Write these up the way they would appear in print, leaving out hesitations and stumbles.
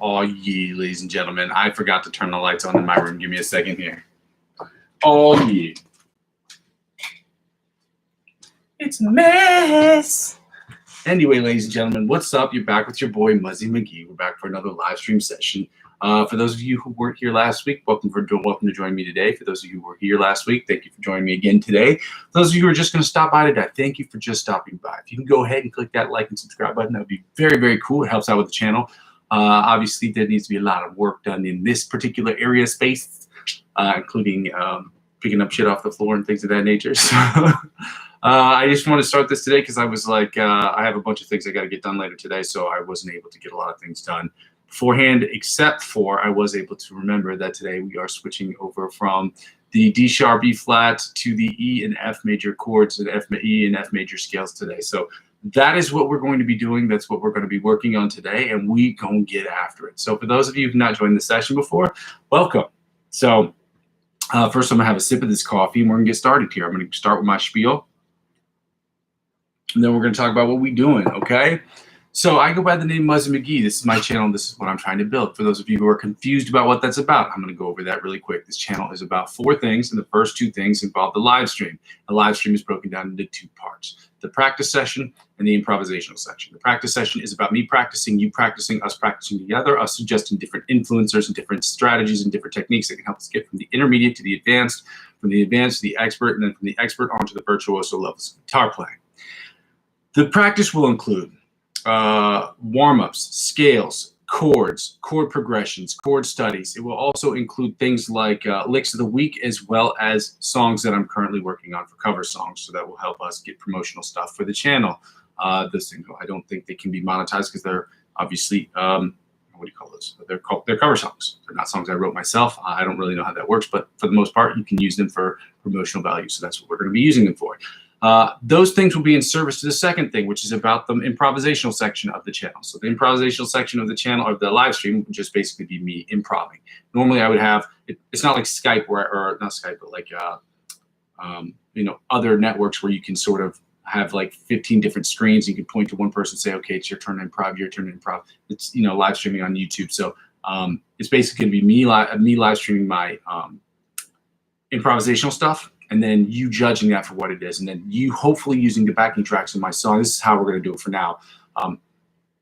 Oh, yeah, ladies and gentlemen. I forgot to turn the lights on in my room. Give me a second here. Oh, yeah. It's a mess. Anyway, ladies and gentlemen, what's up? You're back with your boy, Muzzy McGee. We're back for another live stream session. For those of you who weren't here last week, welcome to join me today. For those of you who were here last week, thank you for joining me again today. For those of you who are just going to stop by today, thank you for just stopping by. If you can go ahead and click that like and subscribe button, that would be very, very cool. It helps out with the channel. Obviously, there needs to be a lot of work done in this particular area of space, including picking up shit off the floor and things of that nature. So I just want to start this today because I was like, I have a bunch of things I got to get done later today, so I wasn't able to get a lot of things done beforehand, except for I was able to remember that today we are switching over from the D sharp, E flat to the E and F major chords and E and F major scales today. So that is what we're going to be doing. That's what we're going to be working on today, and we gonna get after it. So for those of you who've not joined the session before, welcome. So first I'm gonna have a sip of this coffee and we're gonna get started here. I'm gonna start with my spiel, and then we're gonna talk about what we're doing, okay? So I go by the name Muzzy McGee. This is my channel. This is what I'm trying to build. For those of you who are confused about what that's about, I'm going to go over that really quick. This channel is about 4 things, and the first 2 things involve the live stream. The live stream is broken down into 2 parts: the practice session and the improvisational section. The practice session is about me practicing, you practicing, us practicing together, us suggesting different influencers and different strategies and different techniques that can help us get from the intermediate to the advanced, from the advanced to the expert, and then from the expert onto the virtuoso levels of guitar playing. The practice will include warm-ups, scales, chords, chord progressions, chord studies. It will also include things like licks of the week, as well as songs that I'm currently working on for cover songs. So that will help us get promotional stuff for the channel. Those things, I don't think they can be monetized because they're obviously, what do you call those? They're cover songs. They're not songs I wrote myself. I don't really know how that works, but for the most part, you can use them for promotional value. So that's what we're going to be using them for. Those things will be in service to the second thing, which is about the improvisational section of the channel. So the improvisational section of the channel, or the live stream, would just basically be me improving. Normally I would have, it's not like Skype or not Skype, but like, you know, other networks where you can sort of have like 15 different screens. You can point to one person and say, okay, it's your turn to improv, your turn to improv. It's, you know, live streaming on YouTube. So it's basically going to be me live streaming my improvisational stuff, and then you judging that for what it is, and then you hopefully using the backing tracks in my song. This is how we're going to do it for now.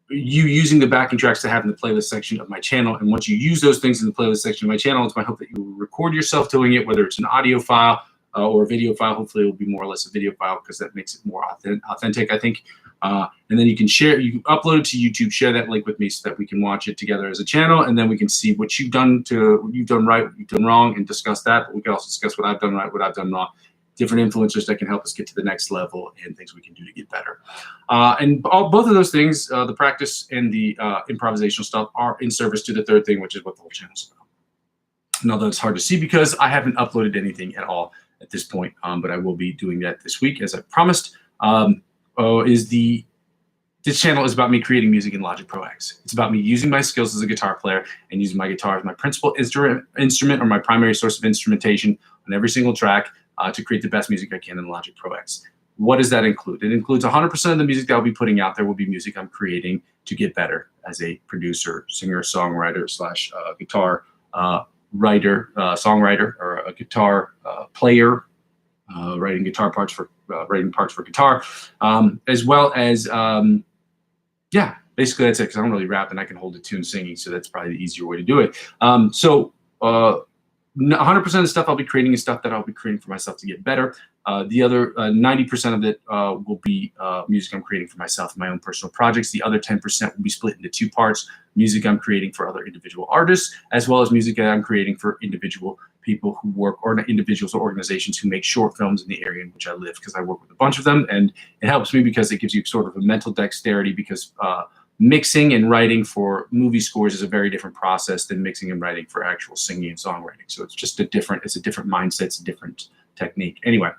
You using the backing tracks to have in the playlist section of my channel, and once you use those things in the playlist section of my channel, it's my hope that you will record yourself doing it, whether it's an audio file or a video file. Hopefully it will be more or less a video file because that makes it more authentic, I think. And then you can share, you can upload it to YouTube, share that link with me so that we can watch it together as a channel, and then we can see what you've done right, what you've done wrong, and discuss that. But we can also discuss what I've done right, what I've done wrong, different influencers that can help us get to the next level, and things we can do to get better. And both of those things, the practice and the improvisational stuff, are in service to the third thing, which is what the whole channel is about. Now that's hard to see because I haven't uploaded anything at all at this point, but I will be doing that this week, as I promised. This channel is about me creating music in Logic Pro X. It's about me using my skills as a guitar player and using my guitar as my principal instrument or my primary source of instrumentation on every single track to create the best music I can in Logic Pro X. What does that include? It includes 100% of the music that I'll be putting out there will be music I'm creating to get better as a producer, singer, songwriter slash guitar writer, songwriter, or a guitar player, writing parts for guitar, as well as yeah, basically that's it, because I don't really rap and I can hold a tune singing, so that's probably the easier way to do it. 100% of the stuff I'll be creating is stuff that I'll be creating for myself to get better. The other 90% of it will be music I'm creating for myself and my own personal projects. The other 10% will be split into 2 parts: music I'm creating for other individual artists, as well as music that I'm creating for individual people who work, or individuals or organizations who make short films in the area in which I live, because I work with a bunch of them, and it helps me because it gives you sort of a mental dexterity, because mixing and writing for movie scores is a very different process than mixing and writing for actual singing and songwriting. So it's just a different mindset, it's a different technique. Anyway,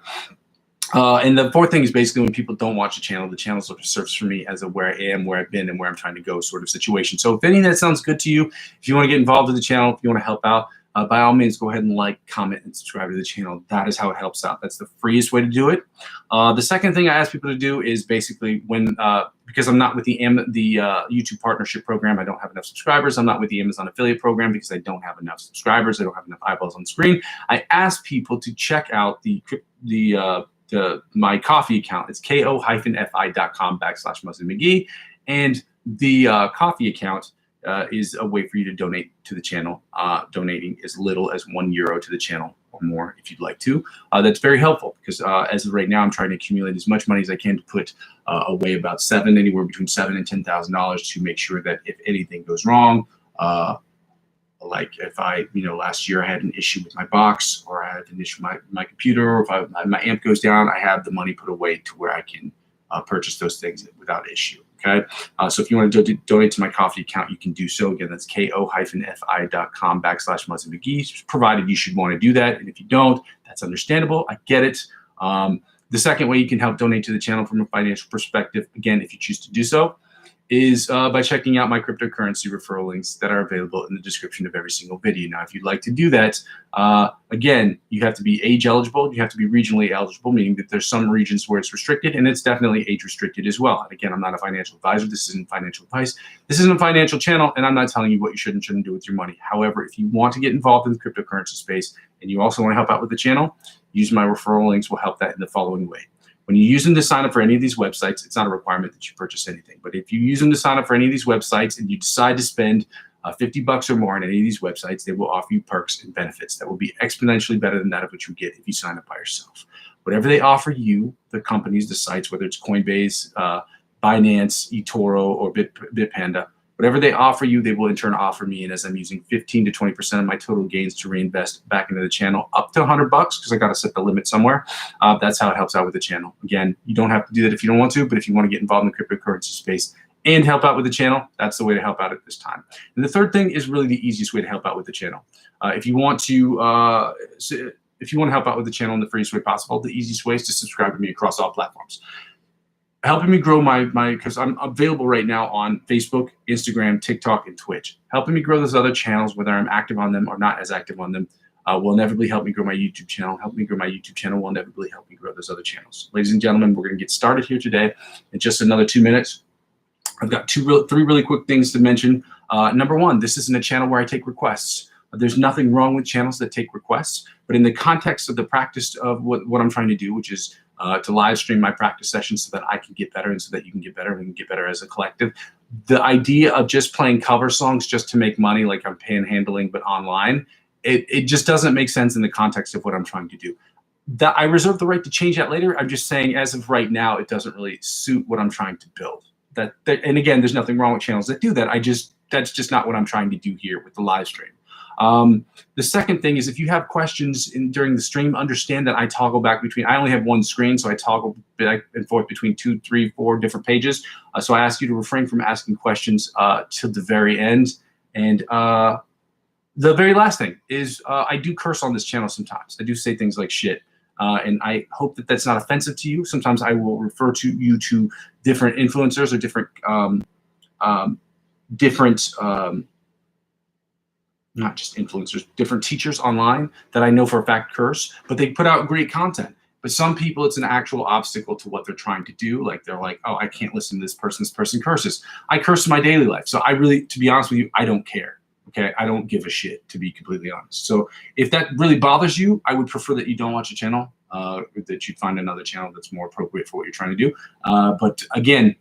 and the fourth thing is basically when people don't watch the channel sort of serves for me as a where I am, where I've been, and where I'm trying to go sort of situation. So if any of that sounds good to you, if you want to get involved with the channel, if you want to help out, by all means, go ahead and like, comment, and subscribe to the channel. That is how it helps out. That's the freest way to do it. The second thing I ask people to do is basically when because I'm not with the YouTube partnership program, I don't have enough subscribers. I'm not with the Amazon affiliate program because I don't have enough subscribers. I don't have enough eyeballs on the screen. I ask people to check out my coffee account. It's ko-fi.com/Muzzy McGee, and the coffee account is a way for you to donate to the channel, donating as little as €1 to the channel or more if you'd like to. That's very helpful because as of right now, I'm trying to accumulate as much money as I can to put away about anywhere between $7,000 and $10,000 to make sure that if anything goes wrong, like if I, last year I had an issue with my box, or I had an issue with my computer, or if my amp goes down, I have the money put away to where I can purchase those things without issue. Okay, so if you want to donate to my coffee account, you can do so. Again, that's ko-fi.com/Muzzy McGee, provided you should want to do that. And if you don't, that's understandable. I get it. The second way you can help donate to the channel from a financial perspective, again, if you choose to do so, is by checking out my cryptocurrency referral links that are available in the description of every single video. Now, if you'd like to do that, again, you have to be age eligible. You have to be regionally eligible, meaning that there's some regions where it's restricted, and it's definitely age restricted as well. And again, I'm not a financial advisor. This isn't financial advice. This isn't a financial channel, and I'm not telling you what you should and shouldn't do with your money. However, if you want to get involved in the cryptocurrency space and you also want to help out with the channel, use my referral links will help that in the following way. When you use them to sign up for any of these websites, it's not a requirement that you purchase anything. But if you use them to sign up for any of these websites and you decide to spend $50 or more on any of these websites, they will offer you perks and benefits that will be exponentially better than that of what you get if you sign up by yourself. Whatever they offer you, the companies, the sites, whether it's Coinbase, Binance, eToro, or Bitpanda, whatever they offer you, they will in turn offer me. And as I'm using 15 to 20% of my total gains to reinvest back into the channel, up to $100, because I got to set the limit somewhere. That's how it helps out with the channel. Again, you don't have to do that if you don't want to, but if you want to get involved in the cryptocurrency space and help out with the channel, that's the way to help out at this time. And the third thing is really the easiest way to help out with the channel. If you want to help out with the channel in the freest way possible, the easiest way is to subscribe to me across all platforms. Helping me grow because I'm available right now on Facebook, Instagram, TikTok, and Twitch. Helping me grow those other channels, whether I'm active on them or not as active on them, will inevitably help me grow my YouTube channel. Help me grow my YouTube channel will inevitably help me grow those other channels. Ladies and gentlemen, we're going to get started here today in just another 2 minutes. I've got three really quick things to mention. Number one, this isn't a channel where I take requests. There's nothing wrong with channels that take requests, but in the context of the practice of what I'm trying to do, which is to live stream my practice sessions so that I can get better and so that you can get better and we can get better as a collective. The idea of just playing cover songs just to make money, like I'm panhandling, but online, it just doesn't make sense in the context of what I'm trying to do. I reserve the right to change that later. I'm just saying as of right now, it doesn't really suit what I'm trying to build. And again, there's nothing wrong with channels that do that. That's just not what I'm trying to do here with the live stream. The second thing is if you have questions during the stream, understand that I toggle back between, I only have one screen, so I toggle back and forth between 2, 3, 4 different pages. So I ask you to refrain from asking questions till the very end. And the very last thing is I do curse on this channel sometimes. I do say things like shit. And I hope that that's not offensive to you. Sometimes I will refer to you to different influencers or different not just influencers, different teachers online that I know for a fact curse, but they put out great content. But some people, it's an actual obstacle to what they're trying to do. Like they're like, oh, I can't listen to this person. This person curses. I curse in my daily life. So I really, to be honest with you, I don't care. Okay, I don't give a shit, to be completely honest. So if that really bothers you, I would prefer that you don't watch a channel, that you'd find another channel that's more appropriate for what you're trying to do. But again,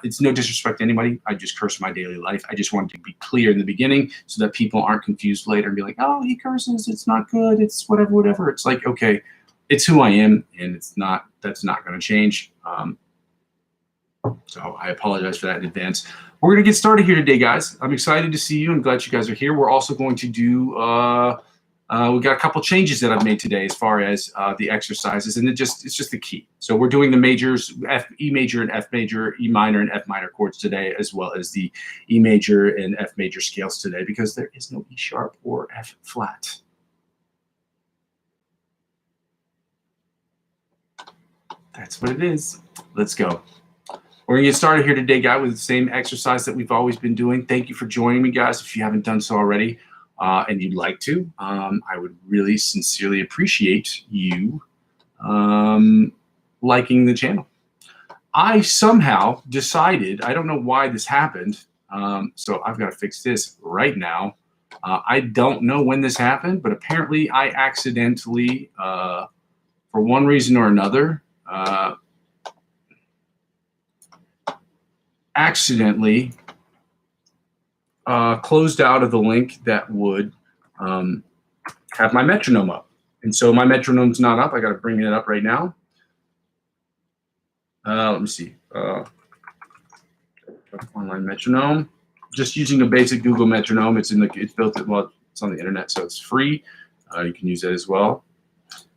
it's no disrespect to anybody. I just curse my daily life. I just wanted to be clear in the beginning so that people aren't confused later and be like, oh, he curses. It's not good. It's whatever, whatever. It's like, okay, it's who I am, and that's not going to change. So I apologize for that in advance. We're going to get started here today, guys. I'm excited to see you. I'm glad you guys are here. We're also going to do, we got a couple changes that I've made today as far as the exercises, and it's just the key. So we're doing the majors, E major and F major, E minor and F minor chords today, as well as the E major and F major scales today, because there is no E sharp or F flat. That's what it is. Let's go. We're going to get started here today, guys, with the same exercise that we've always been doing. Thank you for joining me, guys. If you haven't done so already and you'd like to, I would really sincerely appreciate you liking the channel. I somehow decided, I don't know why this happened, so I've got to fix this right now. I don't know when this happened, but apparently I accidentally, for one reason or another, accidentally closed out of the link that would have my metronome up. And so my metronome's not up. I got to bring it up right now. Let me see. Online metronome. Just using a basic Google metronome. It's built it. Well, it's on the internet, so it's free. You can use that as well.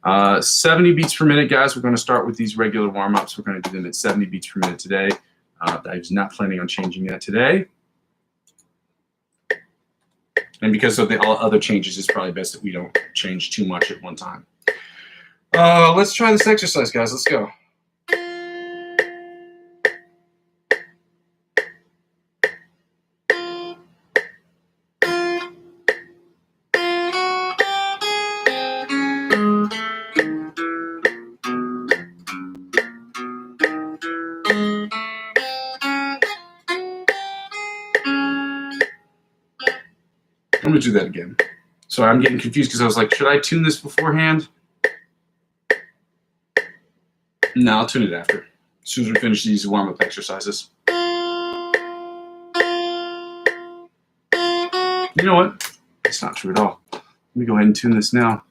70 beats per minute, guys. We're going to start with these regular warm-ups. We're going to do them at 70 beats per minute today. I was not planning on changing that today. And because of the other changes, it's probably best that we don't change too much at one time. Let's try this exercise, guys. Let's go. I'm going to do that again. Sorry, I'm getting confused because I was like, should I tune this beforehand? No, I'll tune it after. As soon as we finish these warm-up exercises. You know what? That's not true at all. Let me go ahead and tune this now.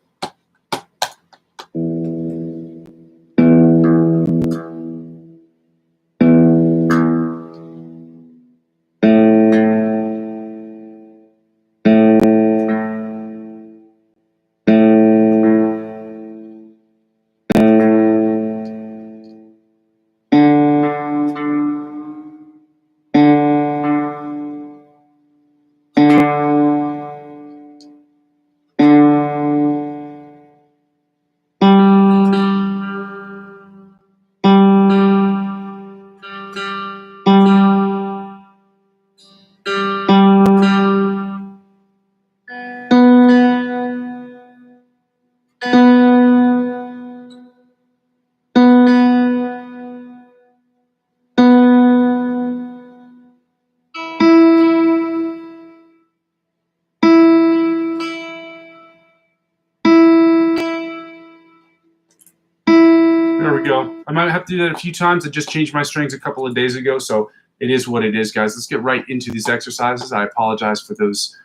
There we go. I might have to do that a few times. I just changed my strings a couple of days ago, so it is what it is, guys. Let's get right into these exercises. I apologize for those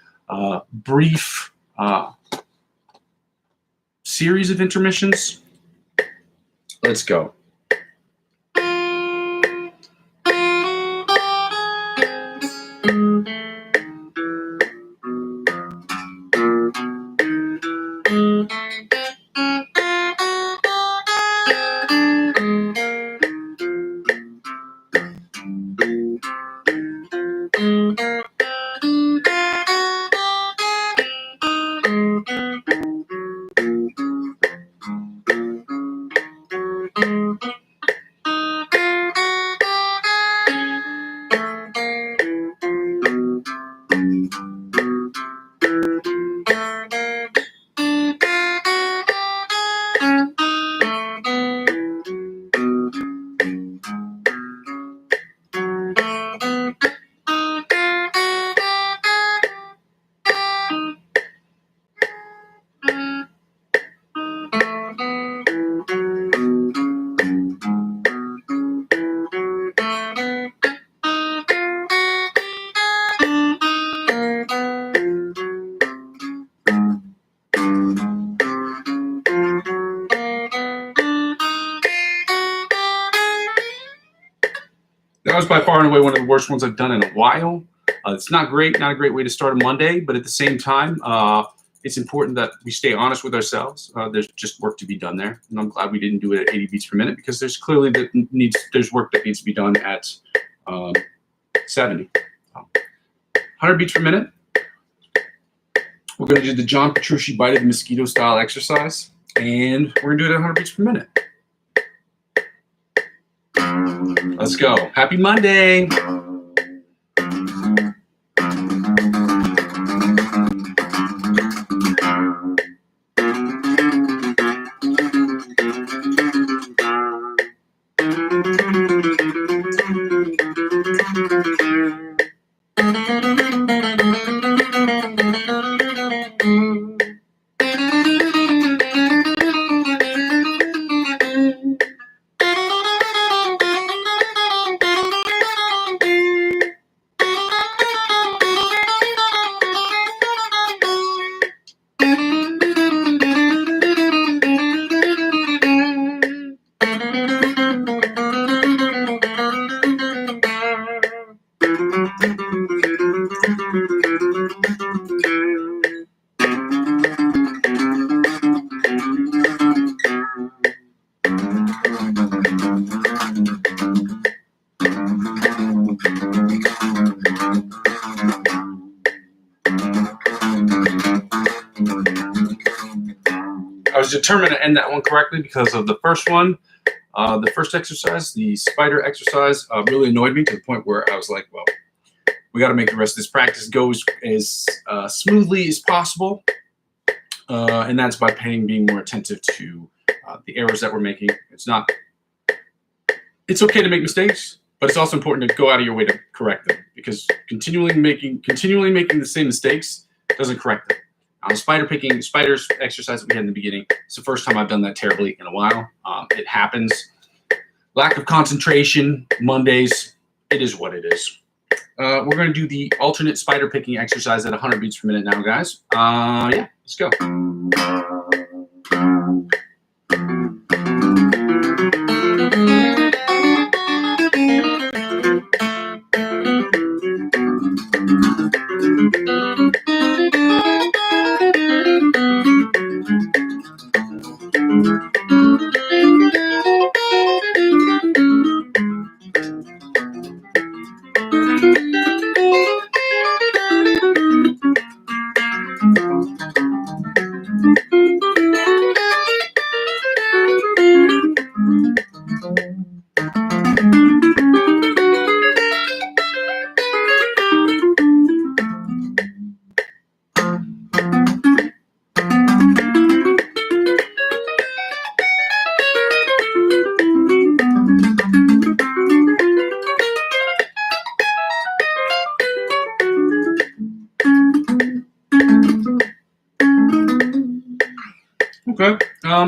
brief series of intermissions. Let's go. That was by far and away one of the worst ones I've done in a while. It's not great, not a great way to start a Monday, but at the same time, it's important that we stay honest with ourselves. There's just work to be done there, and I'm glad we didn't do it at 80 beats per minute because there's clearly there's work that needs to be done at 70. 100 beats per minute. We're going to do the John Petrucci Bite of the Mosquito style exercise, and we're going to do it at 100 beats per minute. Let's go. Happy Monday. I was determined to end that one correctly because of the first one. The first exercise, the spider exercise, really annoyed me to the point where I was like, well, we got to make the rest of this practice go as smoothly as possible. And that's by being more attentive to the errors that we're making. It's okay to make mistakes, but it's also important to go out of your way to correct them, because continually making the same mistakes doesn't correct them. Spiders exercise that we had in the beginning, it's the first time I've done that terribly in a while. It happens. Lack of concentration, Mondays, it is what it is. We're going to do the alternate spider picking exercise at 100 beats per minute now, guys. Yeah, let's go. Okay,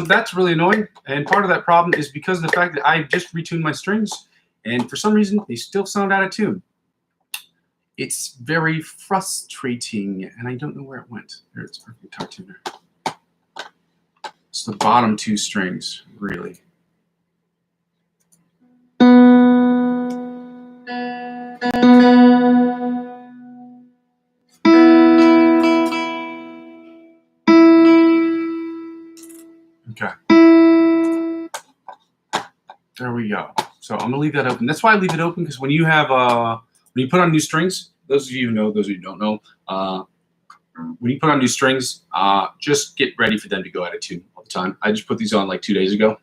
that's really annoying, and part of that problem is because of the fact that I just retuned my strings, and for some reason they still sound out of tune. It's very frustrating, and I don't know where it went. There, it's our guitar tuner. It's the bottom two strings, really. Okay. There we go. So I'm gonna leave that open. That's why I leave it open, because when you have when you put on new strings, those of you who know, those of you who don't know, when you put on new strings, just get ready for them to go out of tune all the time. I just put these on like 2 days ago,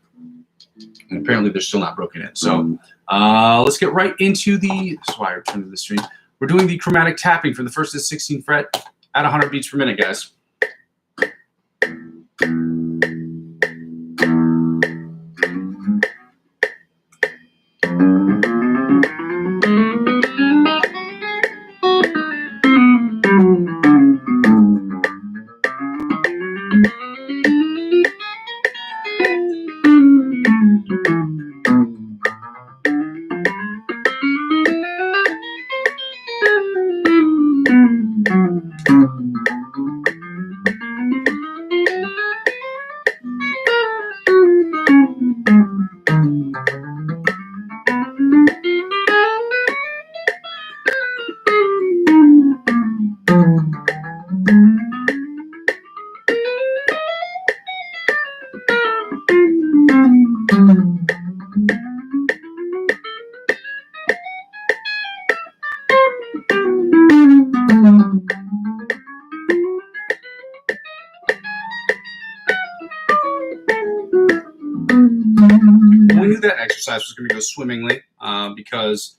and apparently they're still not broken in. So let's get right into the. That's why I returned to the stream. We're doing the chromatic tapping from the 1st to 16th fret at 100 beats per minute, guys. We knew that exercise was going to go swimmingly because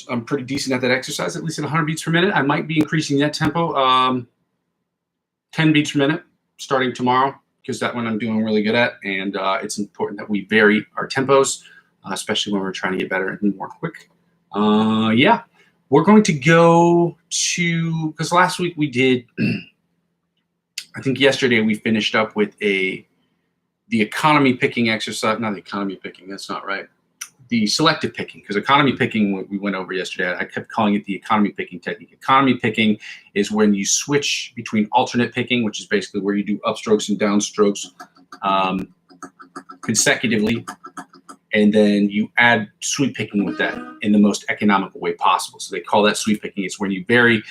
I'm pretty decent at that exercise, at least at 100 beats per minute. I might be increasing that tempo 10 beats per minute starting tomorrow, because that one I'm doing really good at, and it's important that we vary our tempos, especially when we're trying to get better and more quick. Yeah, we're going to go to, because last week we did, I think yesterday we finished up with the economy picking exercise, not the economy picking, that's not right. The selective picking, because economy picking we went over yesterday. I kept calling it the economy picking technique. Economy picking is when you switch between alternate picking, which is basically where you do upstrokes and downstrokes consecutively, and then you add sweep picking with that in the most economical way possible. So they call that sweep picking. It's when you vary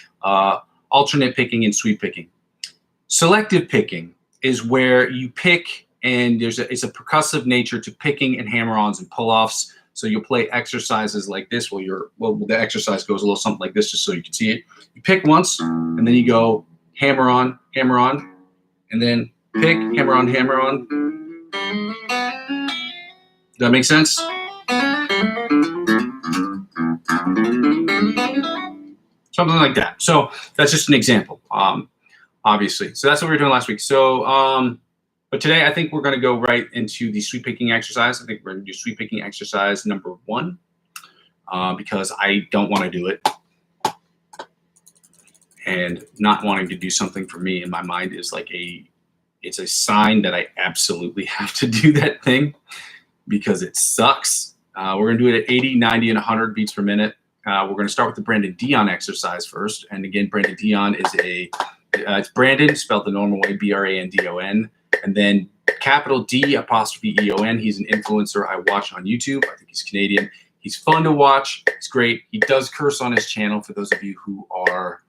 alternate picking and sweep picking. Selective picking is where you pick, and it's a percussive nature to picking and hammer-ons and pull-offs. So you'll play exercises like this. Well, the exercise goes a little something like this, just so you can see it. You pick once, and then you go hammer on, and and then pick, hammer on, hammer on. Does that make sense? Something like that. So that's just an example, obviously. So that's what we were doing last week. So, but today I think we're going to go right into the sweep picking exercise. I think we're going to do sweep picking exercise number 1 because I don't want to do it. And not wanting to do something for me in my mind is like it's a sign that I absolutely have to do that thing because it sucks. We're going to do it at 80, 90, and 100 beats per minute. We're going to start with the Brandon Dion exercise first. And again, Brandon Dion is it's Brandon, spelled the normal way, Brandon. And then capital D apostrophe EON. He's an influencer I watch on YouTube. I think he's Canadian. He's fun to watch. He's great. He does curse on his channel. For those of you who are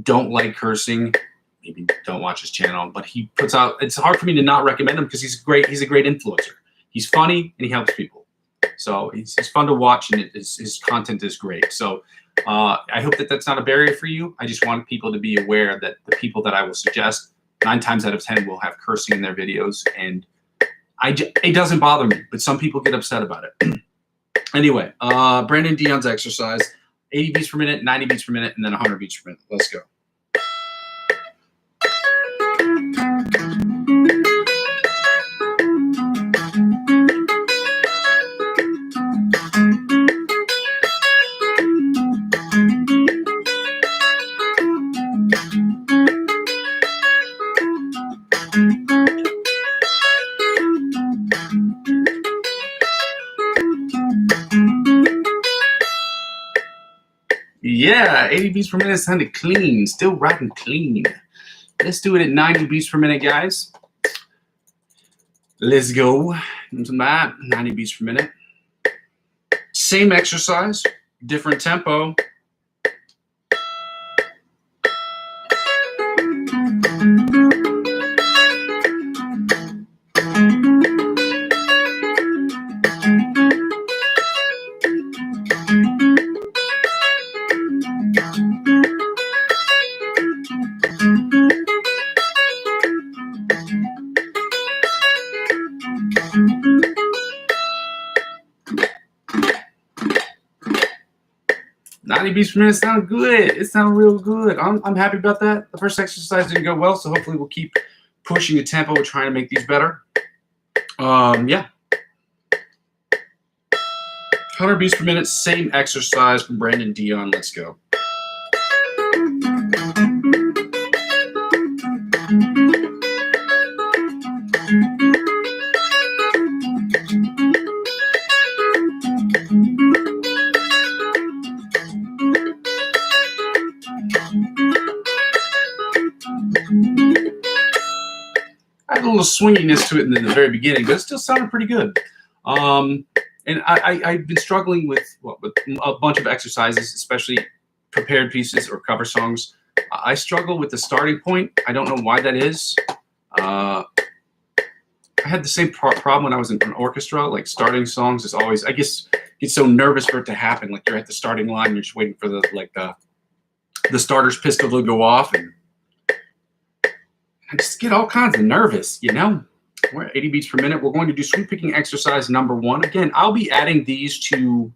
don't like cursing, maybe don't watch his channel. But he puts out, it's hard for me to not recommend him because he's great. He's a great influencer. He's funny and he helps people. So he's fun to watch and his content is great. So I hope that that's not a barrier for you. I just want people to be aware that the people that I will suggest 9 times out of 10 will have cursing in their videos, and it doesn't bother me, but some people get upset about it. Anyway, Brandon Dion's exercise, 80 beats per minute, 90 beats per minute, and then 100 beats per minute. Let's go. Yeah, 80 beats per minute sounded clean. Still rocking clean. Let's do it at 90 beats per minute, guys. Let's go. Into that 90 beats per minute. Same exercise, different tempo. Beats per minute sound good. It sounded real good. I'm happy about that. The first exercise didn't go well, so hopefully we'll keep pushing the tempo. We're trying to make these better. Yeah. 100 beats per minute, same exercise from Brandon Dion. Let's go. A little swinginess to it in the very beginning, but it still sounded pretty good. And I've been struggling with a bunch of exercises, especially prepared pieces or cover songs. I struggle with the starting point. I don't know why that is. I had the same problem when I was in an orchestra. Like starting songs is always, I guess, get so nervous for it to happen. Like you're at the starting line, you're just waiting for the starter's pistol to go off, and I just get all kinds of nervous, you know. We're at 80 beats per minute. We're going to do sweep picking exercise number 1. Again, I'll be adding these to,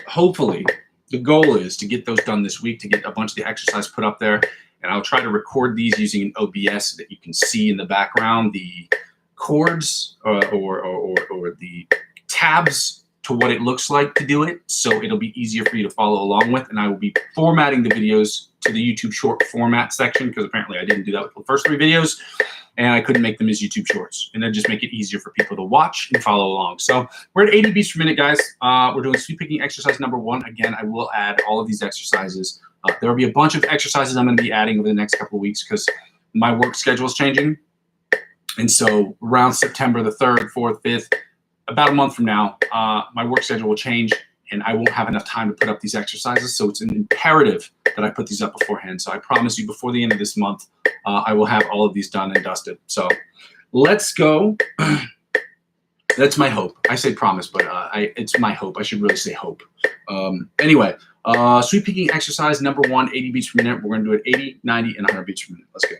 hopefully, the goal is to get those done this week, to get a bunch of the exercise put up there. And I'll try to record these using an OBS so that you can see in the background the chords or the tabs to what it looks like to do it. So it'll be easier for you to follow along with. And I will be formatting the videos to the YouTube short format section because apparently I didn't do that with the first 3 videos and I couldn't make them as YouTube shorts. And then just make it easier for people to watch and follow along. So we're at 80 beats per minute, guys. We're doing sweep picking exercise number 1. Again, I will add all of these exercises. There will be a bunch of exercises I'm going to be adding over the next couple of weeks because my work schedule is changing. And so around September the 3rd, 4th, 5th, about a month from now, my work schedule will change and I won't have enough time to put up these exercises. So it's an imperative that I put these up beforehand. So I promise you before the end of this month, I will have all of these done and dusted. So let's go. That's my hope. I say promise, but it's my hope. I should really say hope. Anyway, Sweep picking exercise number 1, 80 beats per minute. We're going to do it 80, 90, and 100 beats per minute. Let's go.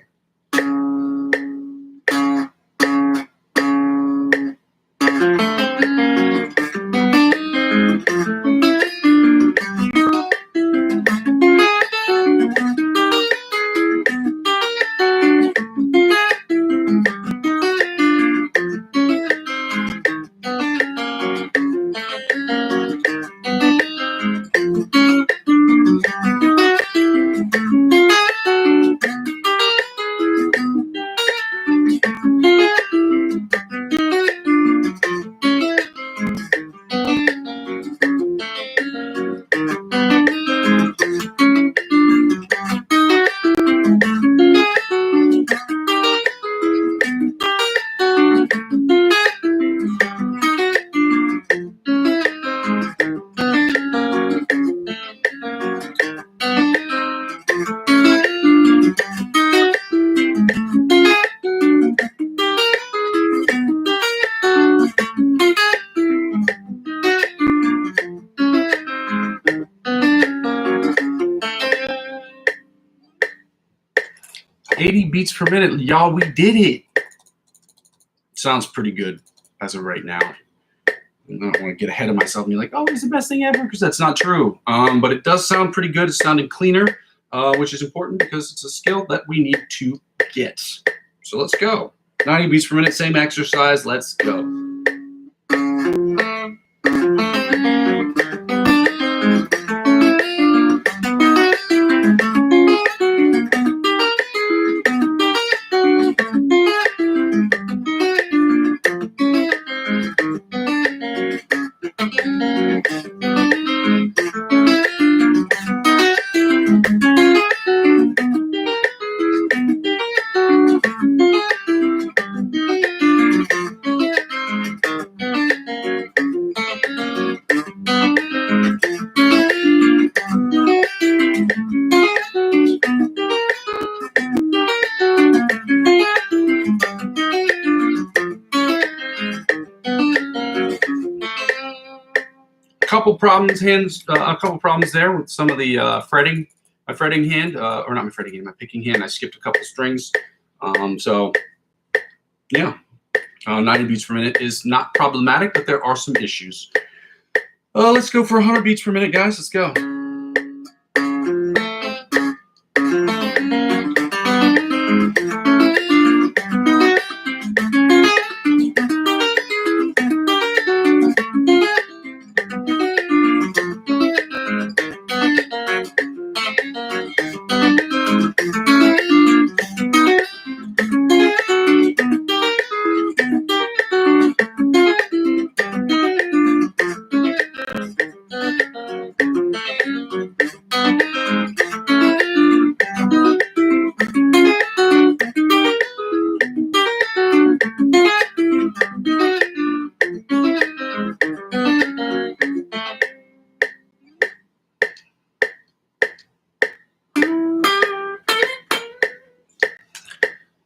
80 beats per minute. Y'all, we did it. Sounds pretty good as of right now. I don't want to get ahead of myself and be like, oh, it's the best thing ever, because that's not true. But it does sound pretty good. It's sounding cleaner, which is important because it's a skill that we need to get. So let's go. 90 beats per minute, same exercise. Let's go. A couple problems there with some of the fretting. My fretting hand, or not my fretting hand, my picking hand. I skipped a couple strings. So yeah, 90 beats per minute is not problematic, but there are some issues. Let's go for 100 beats per minute, guys. Let's go.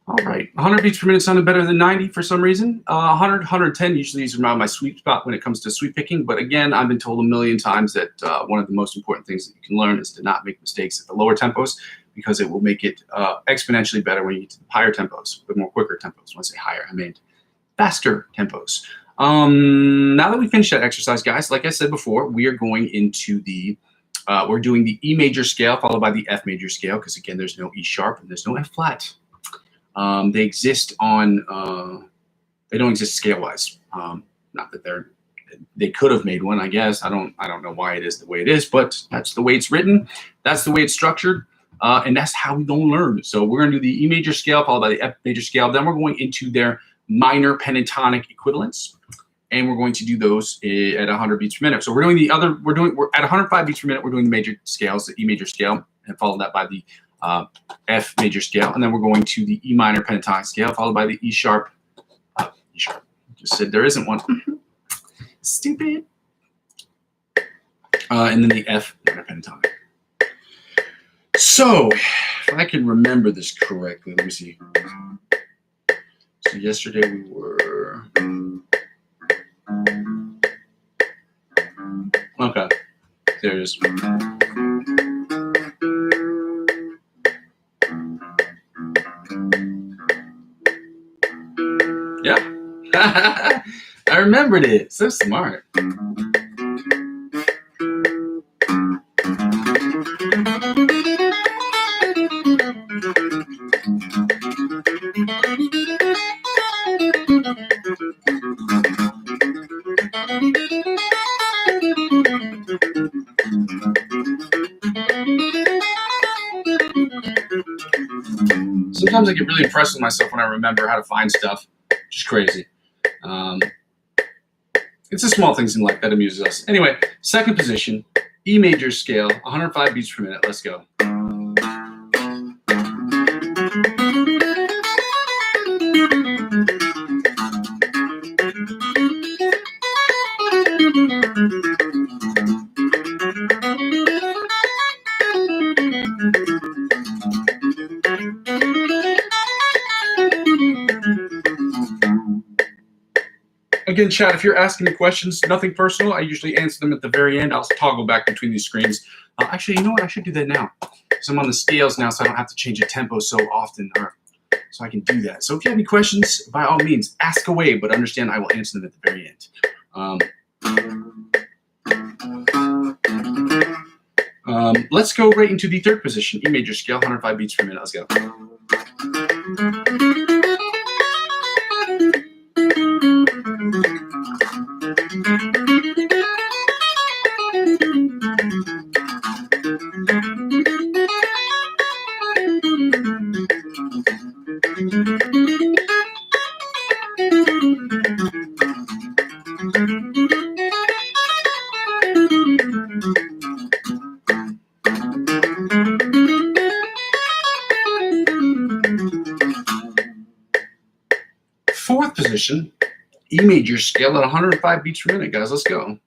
All right, 100 beats per minute sounded better than 90 for some reason. 100, 110 usually is around my sweet spot when it comes to sweep picking. But again, I've been told a million times that one of the most important things that you can learn is to not make mistakes at the lower tempos, because it will make it exponentially better when you get to the higher tempos, the more quicker tempos. When I say higher, I mean faster tempos. Now that we finished that exercise, guys, like I said before, we are going into the we're doing the E major scale followed by the F major scale, because again, there's no E sharp and there's no F flat. They exist on, they don't exist scale-wise. Not that they could have made one, I guess. I don't know why it is the way it is, but that's the way it's written. That's the way it's structured. And that's how we gonna learn. So we're gonna do the E major scale followed by the F major scale. Then we're going into their minor pentatonic equivalents. And we're going to do those at 100 beats per minute. So we're doing we're at 105 beats per minute. We're doing the major scales, the E major scale, and follow that by the F major scale, and then we're going to the E minor pentatonic scale, followed by the E sharp. E sharp. Just said there isn't one. Stupid. And then the F minor pentatonic. So, if I can remember this correctly, let me see. So yesterday we were. Okay. There it is. I remembered it. So smart. Sometimes I get really impressed with myself when I remember how to find stuff. Just crazy. It's the small things in life that amuses us. Anyway, second position, E major scale, 105 beats per minute. Let's go. Again, chat, if you're asking me questions, nothing personal. I usually answer them at the very end. I'll toggle back between these screens. Actually, you know what? I should do that now. Because I'm on the scales now, so I don't have to change the tempo so often. So I can do that. So if you have any questions, by all means, ask away. But understand I will answer them at the very end. Let's go right into the third position, E major scale, 105 beats per minute. Let's go. Fourth position, E major scale at 105 beats per minute, guys. Let's go.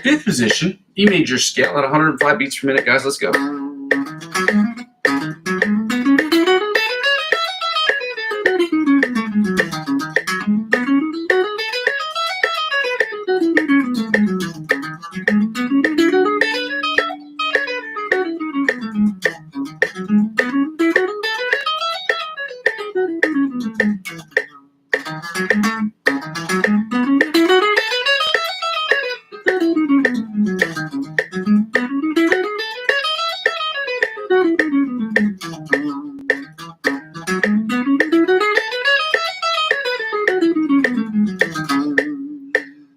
Fifth position, E major scale at 105 beats per minute, guys. Let's go.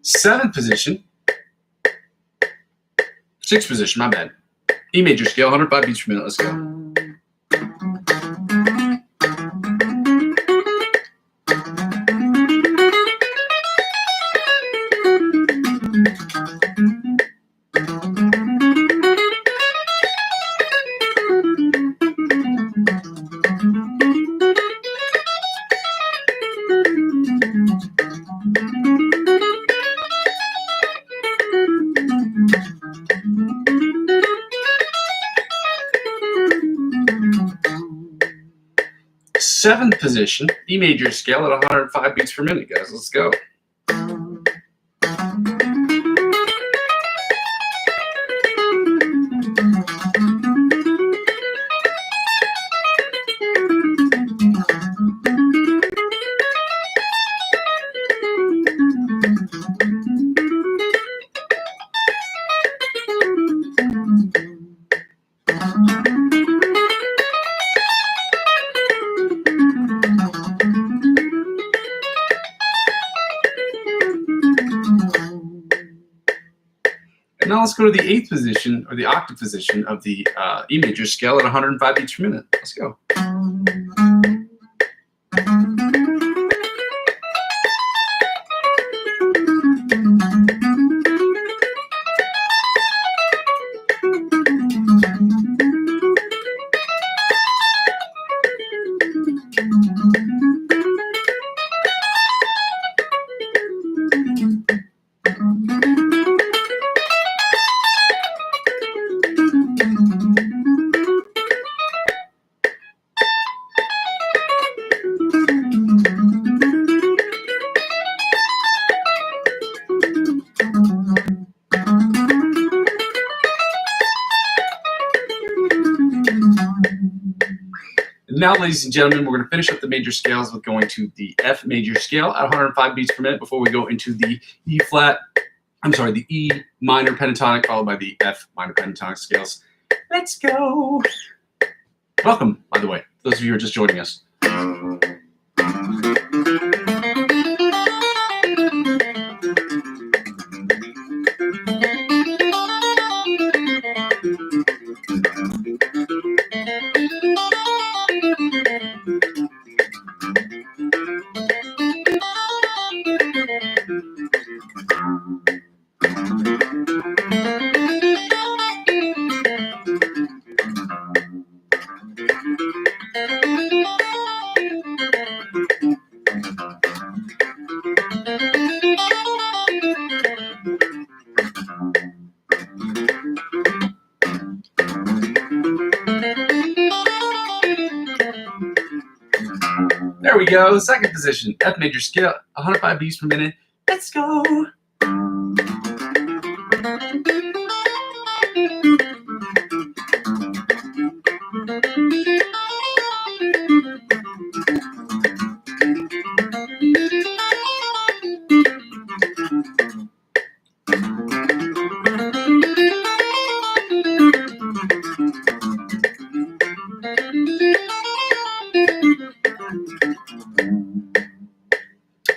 Seventh position, sixth position, my bad. E major scale, 105 beats per minute. Let's go. Seventh position, E major scale at 105 beats per minute, guys. Let's go. Now let's go to the eighth position, or the octave position of the E major scale at 105 beats per minute. Let's go. Now, ladies and gentlemen, we're going to finish up the major scales with going to the F major scale at 105 beats per minute before we go into the E minor pentatonic followed by the F minor pentatonic scales. Let's go. Welcome, by the way, those of you who are just joining us. There we go. Second position, F major scale, 105 beats per minute. Let's go.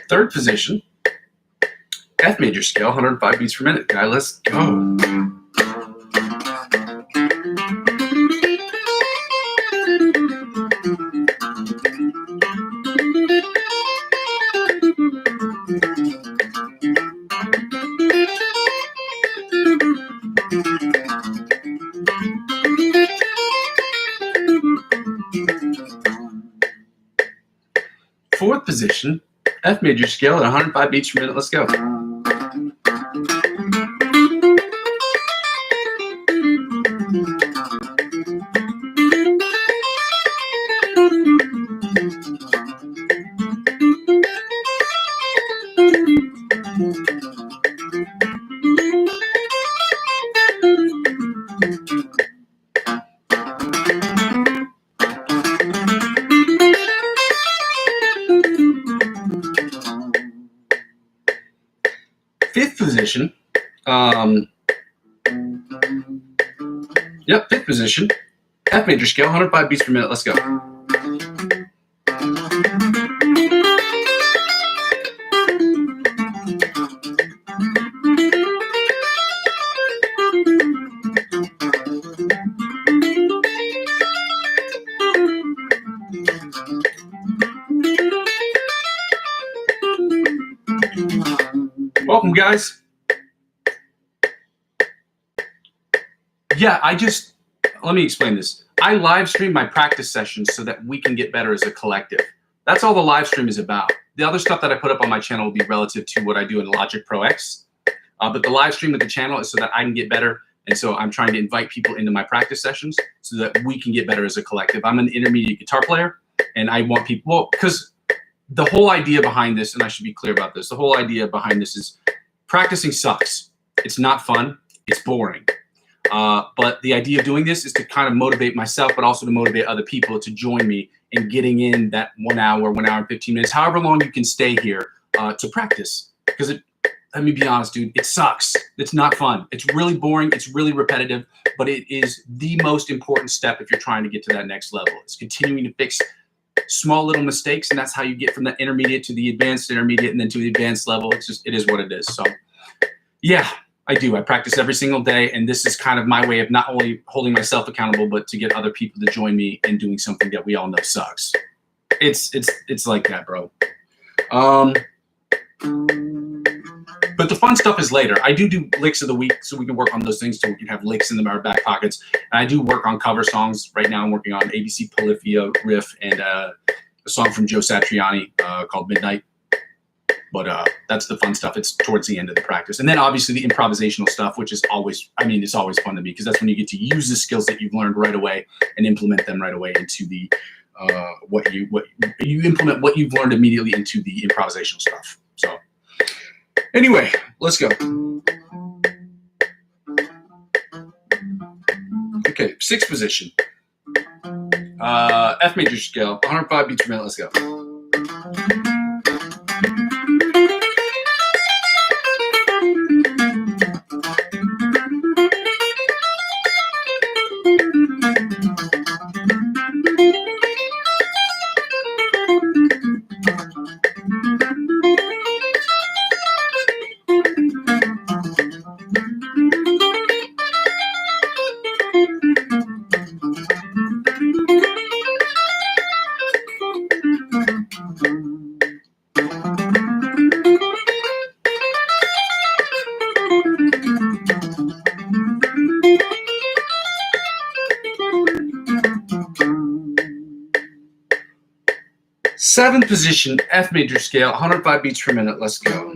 Third position, F major scale, 105 beats per minute. Guy, let's go. Fourth position, F major scale at 105 beats per minute. Let's go. Fifth position, fifth position, F major scale, 105 beats per minute. Let's go. Welcome, guys. Yeah, let me explain this. I live stream my practice sessions so that we can get better as a collective. That's all the live stream is about. The other stuff that I put up on my channel will be relative to what I do in Logic Pro X. But the live stream of the channel is so that I can get better. And so I'm trying to invite people into my practice sessions so that we can get better as a collective. I'm an intermediate guitar player, and I want people, well, because the whole idea behind this, and I should be clear about this, the whole idea behind this is practicing sucks. It's not fun. It's boring. But the idea of doing this is to kind of motivate myself, but also to motivate other people to join me in getting in that 1 hour and 15 minutes, however long you can stay here to practice. Because let me be honest, dude, it sucks. It's not fun. It's really boring. It's really repetitive, but it is the most important step if you're trying to get to that next level. It's continuing to fix small little mistakes, and that's how you get from the intermediate to the advanced intermediate and then to the advanced level. It is what it is. So yeah, I do. I practice every single day, and this is kind of my way of not only holding myself accountable, but to get other people to join me in doing something that we all know sucks. It's like that, bro. But the fun stuff is later. I do licks of the week, so we can work on those things so we can have licks in our back pockets. And I do work on cover songs. Right now I'm working on ABC Polyphia riff and a song from Joe Satriani called Midnight. But that's the fun stuff. It's towards the end of the practice. And then obviously the improvisational stuff, which is always, it's always fun to me because that's when you get to use the skills that you've learned right away and implement them right away into the what you implement what you've learned immediately into the improvisational stuff. So anyway, let's go. Okay, sixth position. F major scale, 105 beats per minute. Let's go. Seventh position, F major scale, 105 beats per minute. Let's go.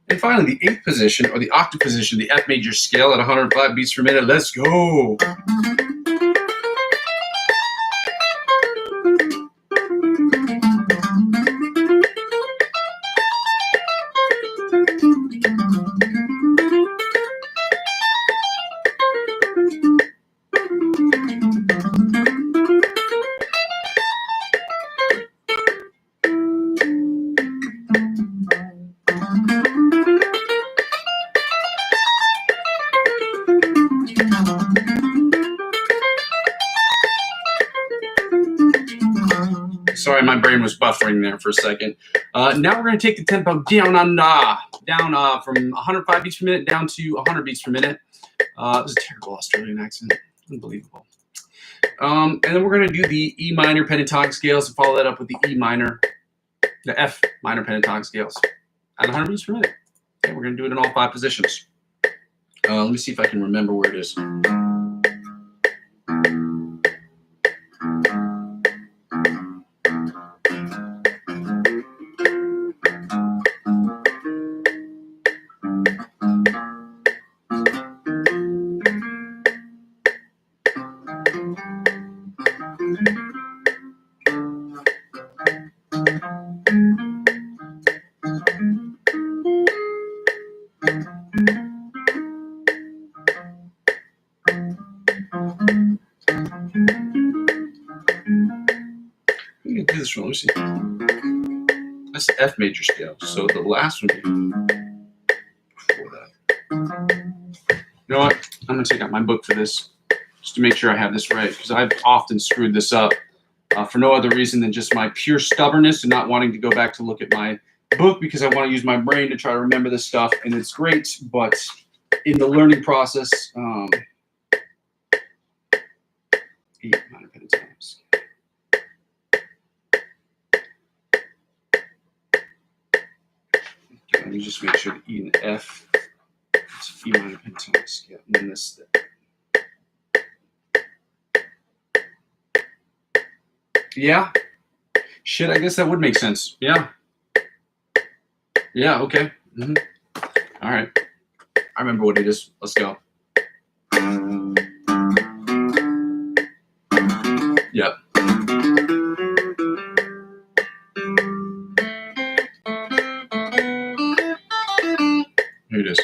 And finally, the eighth position, or the octave position, the F major scale at 105 beats per minute. Let's go. Sorry, my brain was buffering there for a second. Now we're going to take the tempo down from 105 beats per minute down to 100 beats per minute. This is a terrible Australian accent. Unbelievable. And then we're going to do the E minor pentatonic scales and follow that up with the the F minor pentatonic scales at 100 beats per minute. Okay, we're going to do it in all 5 positions. Let me see if I can remember where it is. Do this one. Let me see. That's the F major scale. So the last one before that. You know what? I'm gonna take out my book for this just to make sure I have this right, because I've often screwed this up for no other reason than just my pure stubbornness and not wanting to go back to look at my book, because I want to use my brain to try to remember this stuff, and it's great, but in the learning process, 8 minor pentatonics. Let me just make sure the E and the F. It's E minor pentatonic scale, and then this. Yeah. Shit, I guess that would make sense. Yeah. Yeah. Okay. All right. I remember what it is. Let's go. Yep. Here it is.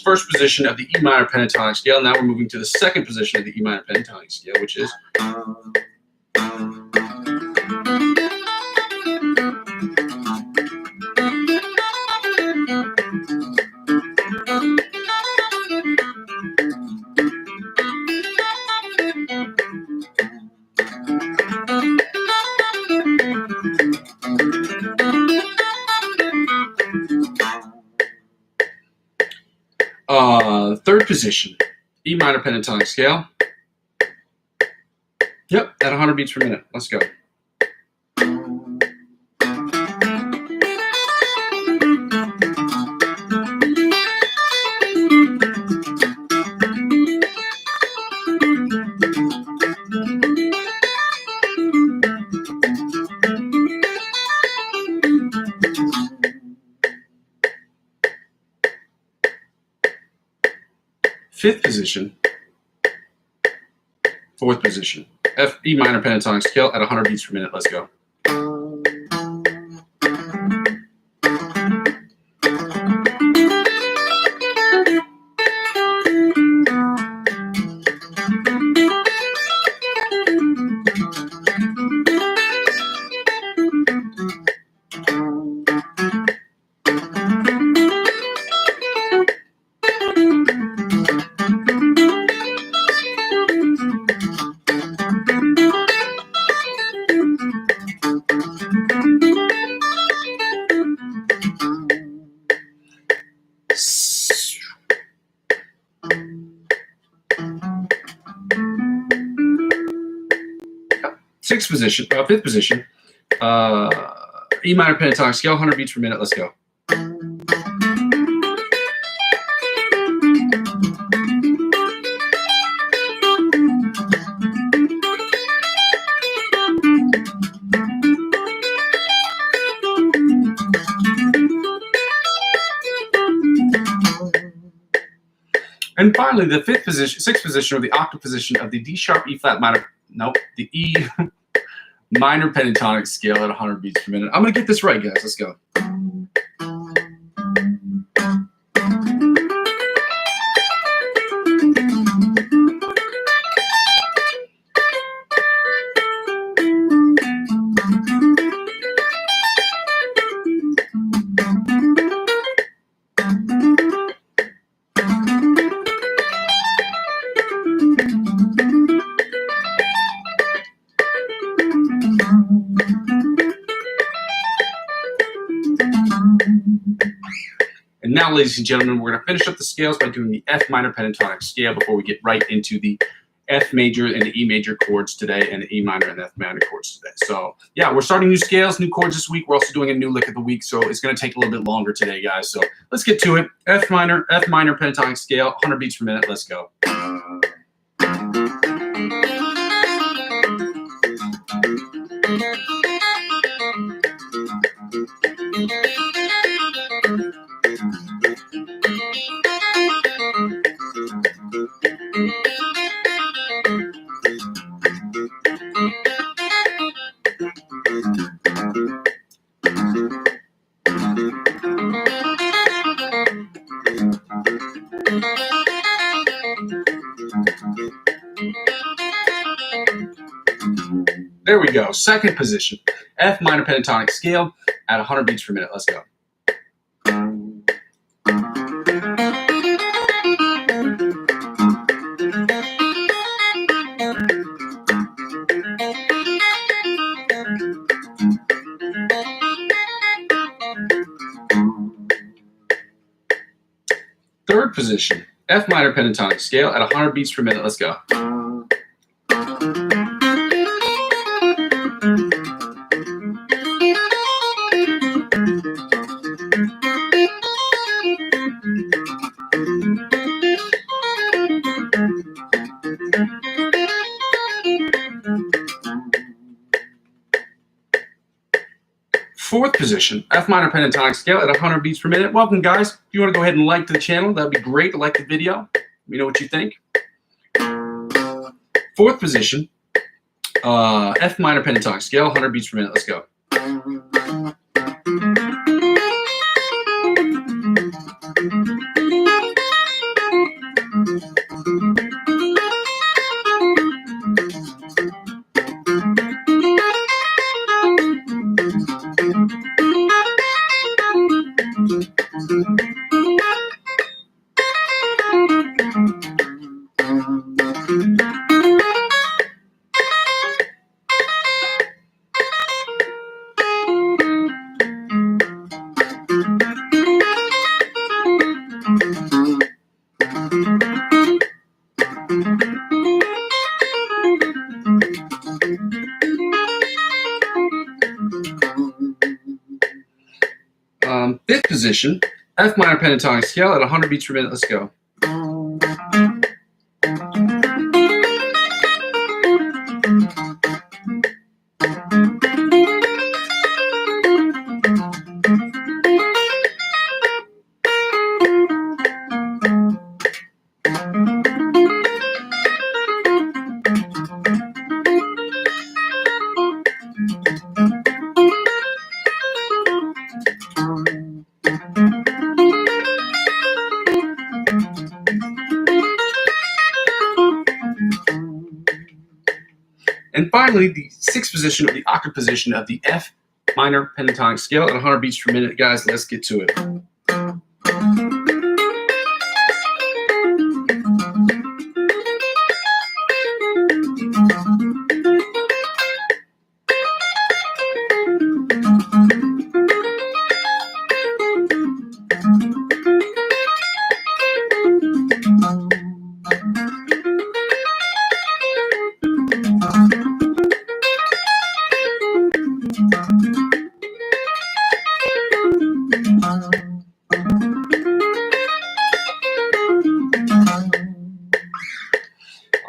First position of the E minor pentatonic scale. Now we're moving to the second position of the E minor pentatonic scale, which is Third position, E minor pentatonic scale. Yep, at 100 beats per minute. Let's go. Fifth position, fourth position, E minor pentatonic scale at 100 beats per minute. Let's go. Sixth position, fifth position, E minor pentatonic scale, 100 beats per minute. Let's go. And finally, the sixth position, or the octave position of the D sharp E flat minor, the E minor pentatonic scale at 100 beats per minute. I'm going to get this right, guys. Let's go. And now, ladies and gentlemen, we're going to finish up the scales by doing the F minor pentatonic scale before we get right into the F major and the E major chords today and the E minor and F minor chords today. So, yeah, we're starting new scales, new chords this week. We're also doing a new lick of the week, so it's going to take a little bit longer today, guys. So let's get to it. F minor pentatonic scale, 100 beats per minute. Let's go. There we go. Second position, F minor pentatonic scale at 100 beats per minute. Let's go. Third position, F minor pentatonic scale at 100 beats per minute. Let's go. Fourth position, F minor pentatonic scale at 100 beats per minute. Welcome, guys. If you want to go ahead and like the channel, that'd be great. Like the video. Let me know what you think. Fourth position, F minor pentatonic scale, 100 beats per minute. Let's go. position, F minor pentatonic scale at 100 beats per minute. Let's go. And finally, the sixth position, or the octave position of the F minor pentatonic scale at 100 beats per minute. Guys, let's get to it.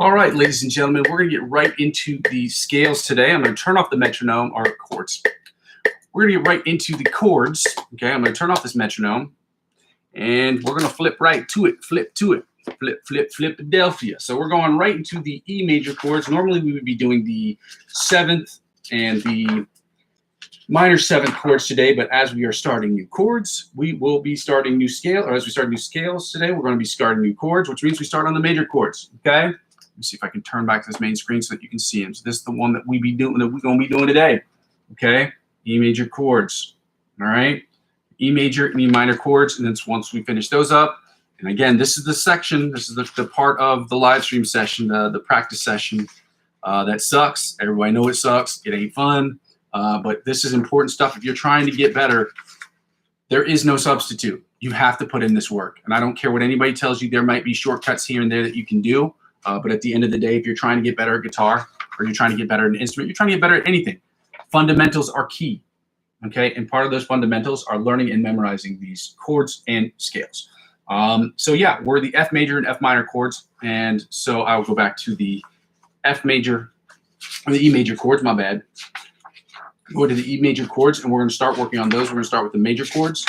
All right, ladies and gentlemen, we're going to get right into the scales today. I'm going to turn off the metronome, or chords. We're going to get right into the chords. Okay, I'm going to turn off this metronome, and we're going to flip right to it, flip to it, flip, flip, Philadelphia. So we're going right into the E major chords. Normally, we would be doing the 7th and the minor 7th chords today, but as we are starting new chords, we will be starting new scale, or as we start new scales today, we're going to be starting new chords, which means we start on the major chords, okay? Let me see if I can turn back to this main screen so that you can see them. So this is the one that we're going to be doing today, okay? E major chords, all right? E major and E minor chords, and then once we finish those up, and again, this is the section, this is the part of the live stream session, the practice session that sucks. Everybody know it sucks. It ain't fun. But this is important stuff. If you're trying to get better, there is no substitute. You have to put in this work. And I don't care what anybody tells you. There might be shortcuts here and there that you can do. But at the end of the day, if you're trying to get better at guitar, or you're trying to get better at an instrument, you're trying to get better at anything, fundamentals are key. Okay, and part of those fundamentals are learning and memorizing these chords and scales. So yeah, we're the F major and F minor chords. And so I will go back to the F major, or the E major chords, my bad. Go to the E major chords, and we're going to start working on those. We're going to start with the major chords.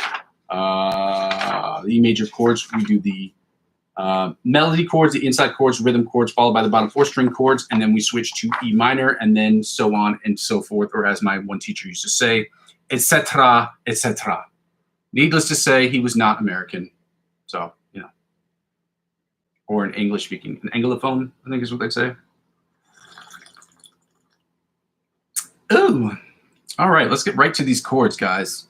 The E major chords, we do the melody chords, the inside chords, rhythm chords, followed by the bottom 4-string chords, and then we switch to E minor, and then so on and so forth, or as my one teacher used to say, etc., etc. Needless to say, he was not American. So, you know, or an English-speaking, an Anglophone, I think is what they'd say. Ooh. All right, let's get right to these chords, guys.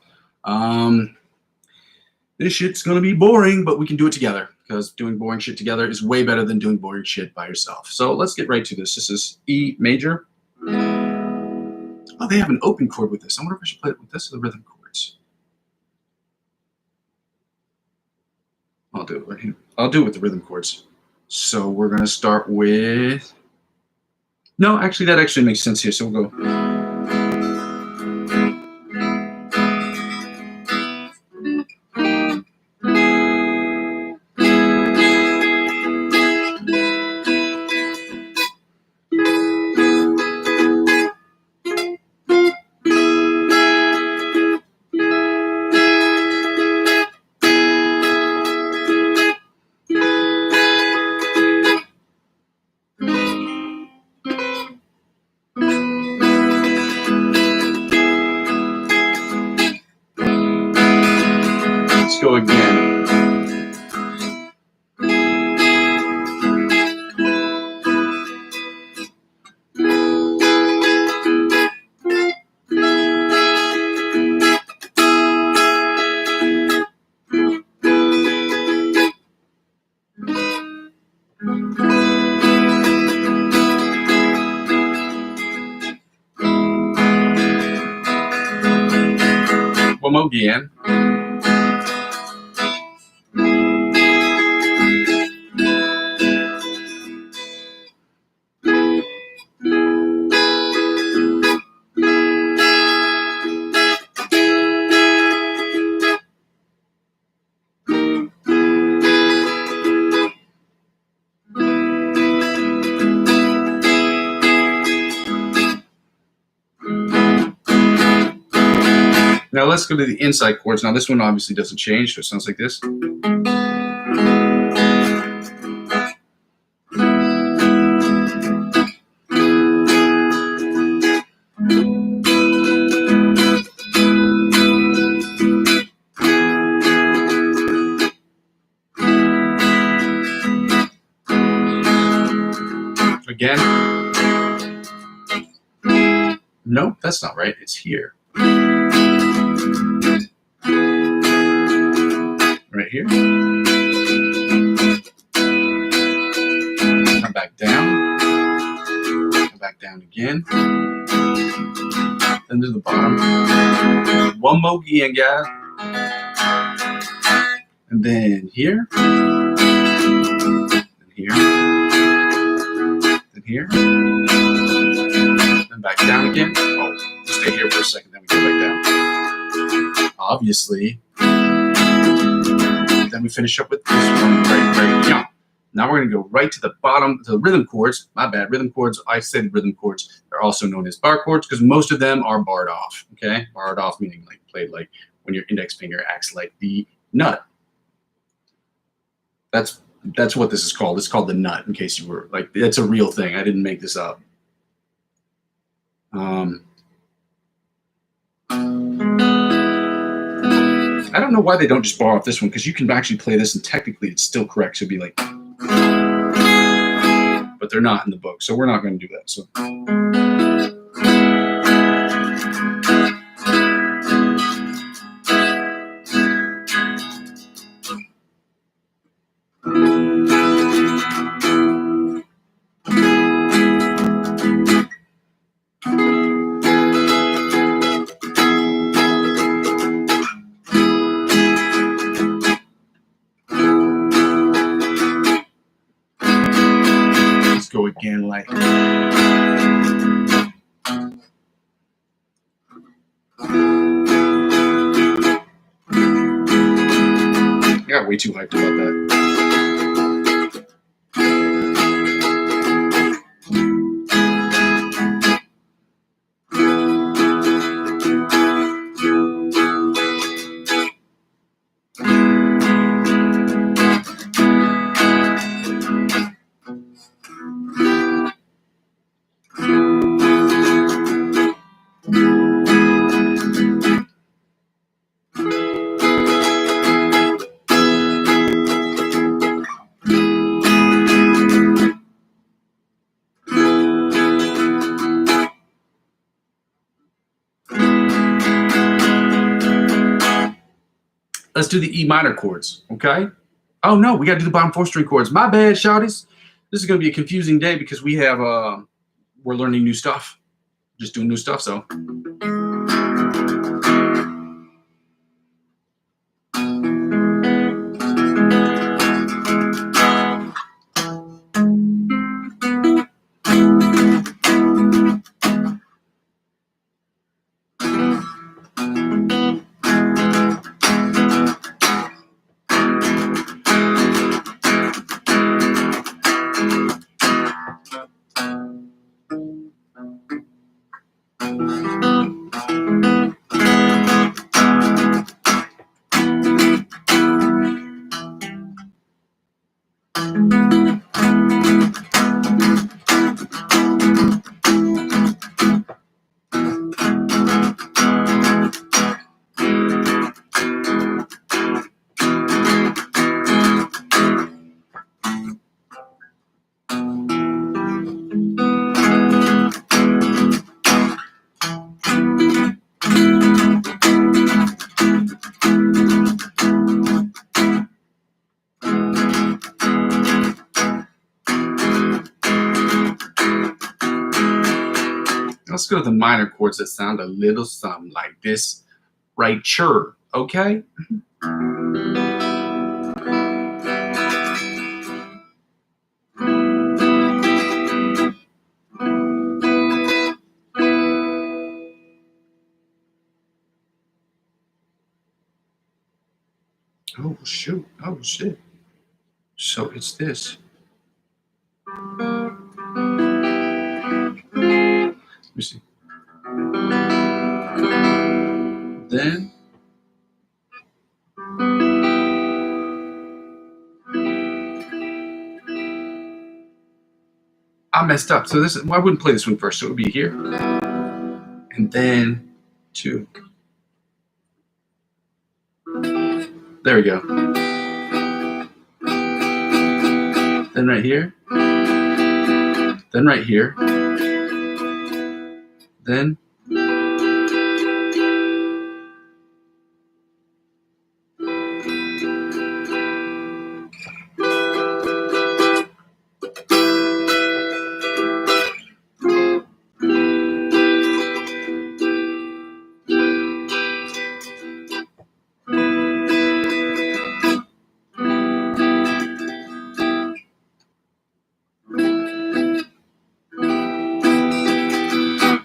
This shit's going to be boring, but we can do it together, because doing boring shit together is way better than doing boring shit by yourself. So let's get right to this. This is E major. Oh, they have an open chord with this. I wonder if I should play it with this or the rhythm chords. I'll do it right here. I'll do it with the rhythm chords. So we're going to start with... No, actually, that actually makes sense here. So we'll go... Let's go again. One more again. Now let's go to the inside chords. Now this one obviously doesn't change, so it sounds like this. Again. Nope, that's not right. It's here. Right here. Come back down. Come back down again. Then to the bottom. One more again, guys. And then here. And here. And here. Then back down again. Oh, stay here for a second, then we go back down. Obviously. Then we finish up with this one right here. Now we're going to go right to the bottom, to the rhythm chords. My bad, rhythm chords. I said rhythm chords. They're also known as bar chords because most of them are barred off. Okay, barred off meaning like played like when your index finger acts like the nut. That's what this is called. It's called the nut. In case you were like, it's a real thing. I didn't make this up. I don't know why they don't just bar off this one because you can actually play this and technically it's still correct. So it'd be like, but they're not in the book, so we're not going to do that. So. Go again like I got way too hyped about that. Let's do the E minor chords, okay? Oh no, we got to do the bottom 4 string chords. My bad, shouties. This is going to be a confusing day because we have we're learning new stuff, just doing new stuff. So. Let's go to the minor chords that sound a little something like this right here, okay? Oh shoot, oh shit. So it's this. Let me see. Then I messed up. So I wouldn't play this one first. So it would be here, and then 2. There we go. Then right here. Then right here. Then.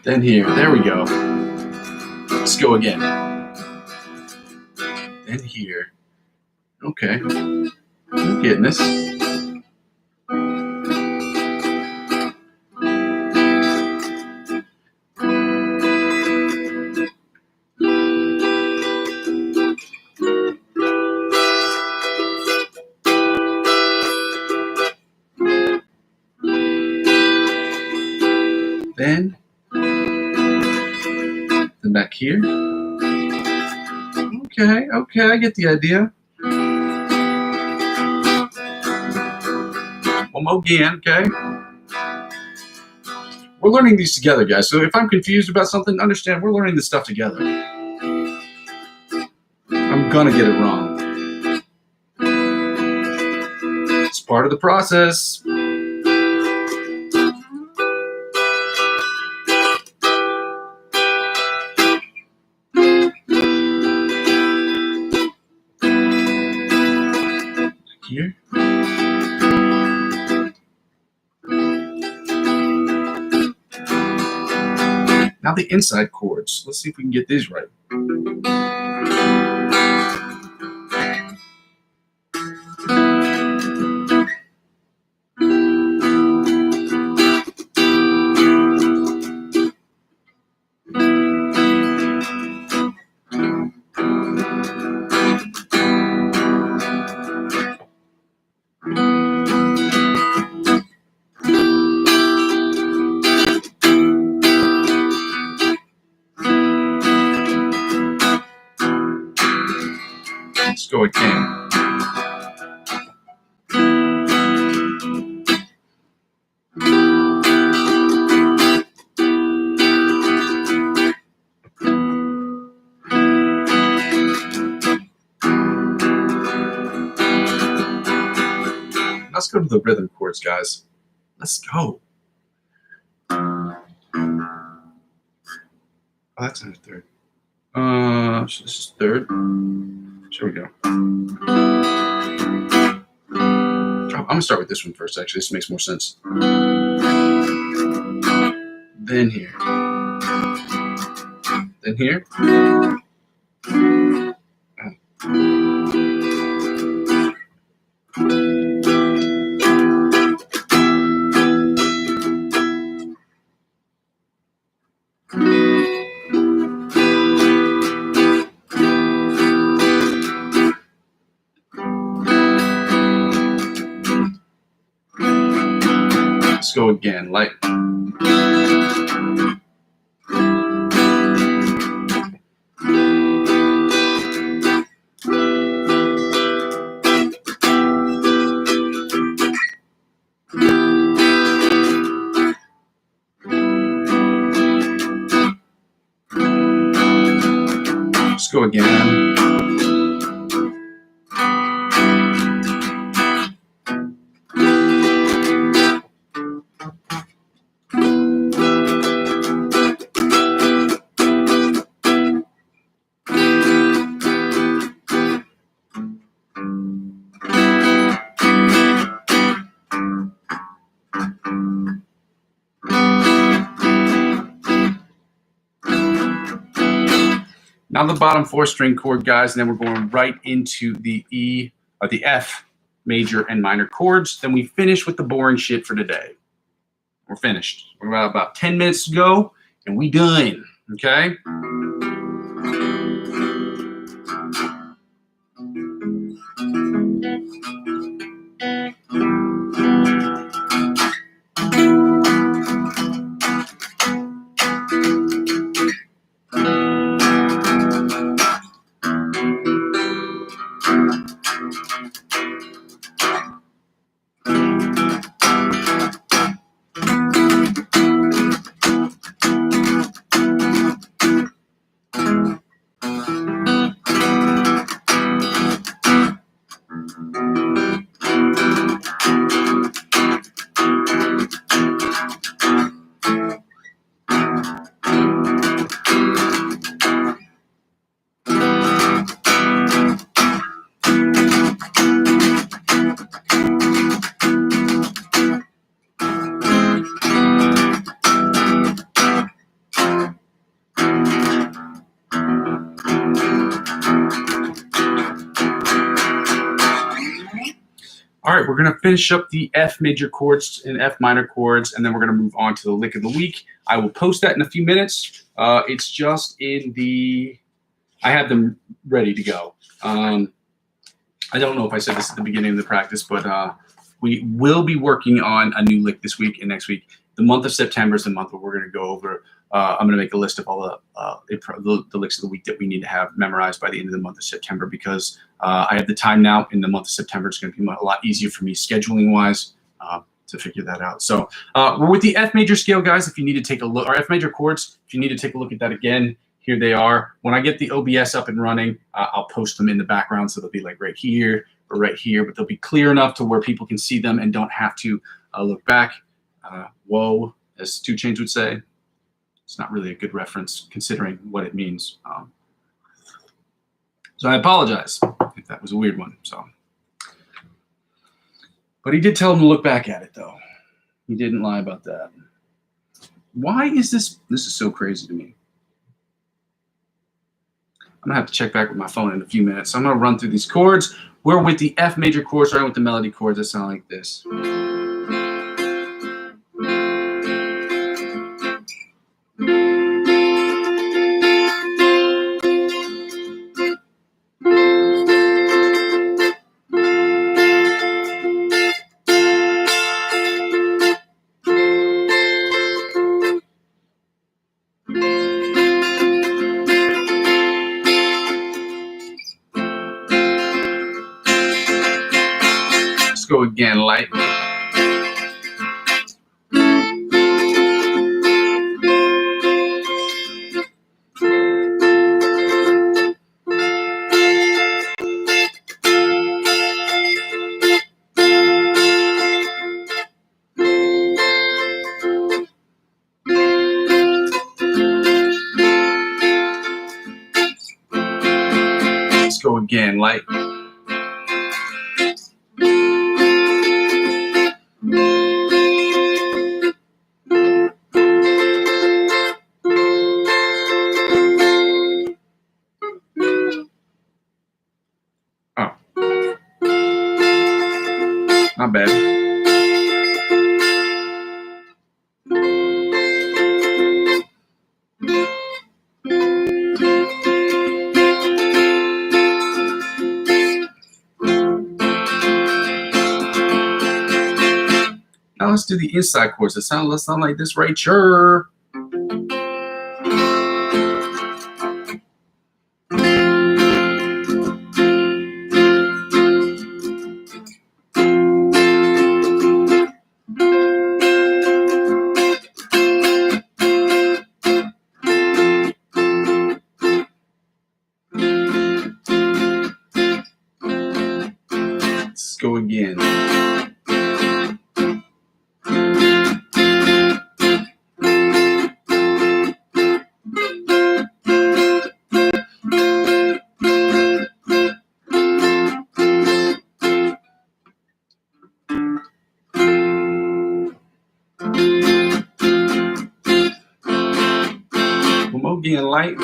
Then here. There we go. Let's go again. Then here. Okay. I'm getting this. Then back here. Okay, I get the idea. One more again, okay? We're learning these together, guys. So if I'm confused about something, understand we're learning this stuff together. I'm gonna get it wrong. It's part of the process. Here. Now the inside chords. Let's see if we can get these right. Let's go again. Let's go to the rhythm chords, guys. Let's go. Oh, that's in the third. So this is third. Here we go. I'm gonna start with this one first. Actually, this makes more sense. Then here. Then here. Let's go again, light. Let's go again. Now the bottom 4-string chord, guys, and then we're going right into the the F major and minor chords. Then we finish with the boring shit for today. We're finished. We're about 10 minutes to go, and we done. Okay. All right, we're going to finish up the F major chords and F minor chords, and then we're going to move on to the lick of the week. I will post that in a few minutes. It's just in the... I have them ready to go. I don't know if I said this at the beginning of the practice, but we will be working on a new lick this week and next week. The month of September is the month where we're going to go over... I'm going to make a list of all the licks of the week that we need to have memorized by the end of the month of September, because I have the time now. In the month of September, it's going to be a lot easier for me scheduling-wise to figure that out. So we're with the F major scale, guys. If you need to take a look, or F major chords, if you need to take a look at that again, here they are. When I get the OBS up and running, I'll post them in the background, so they'll be like right here or right here, but they'll be clear enough to where people can see them and don't have to look back. Whoa, as 2 Chainz would say. It's not really a good reference considering what it means. So I apologize if that was a weird one. So, but he did tell him to look back at it, though. He didn't lie about that. Why is this? This is so crazy to me. I'm gonna have to check back with my phone in a few minutes. So I'm gonna run through these chords. We're with the F major chords, starting with the melody chords that sound like this. Let's go again, light. Let's go again, light. Not bad. Now let's do the inside chords. Let's sound like this right here. Let's go again. One more again, light.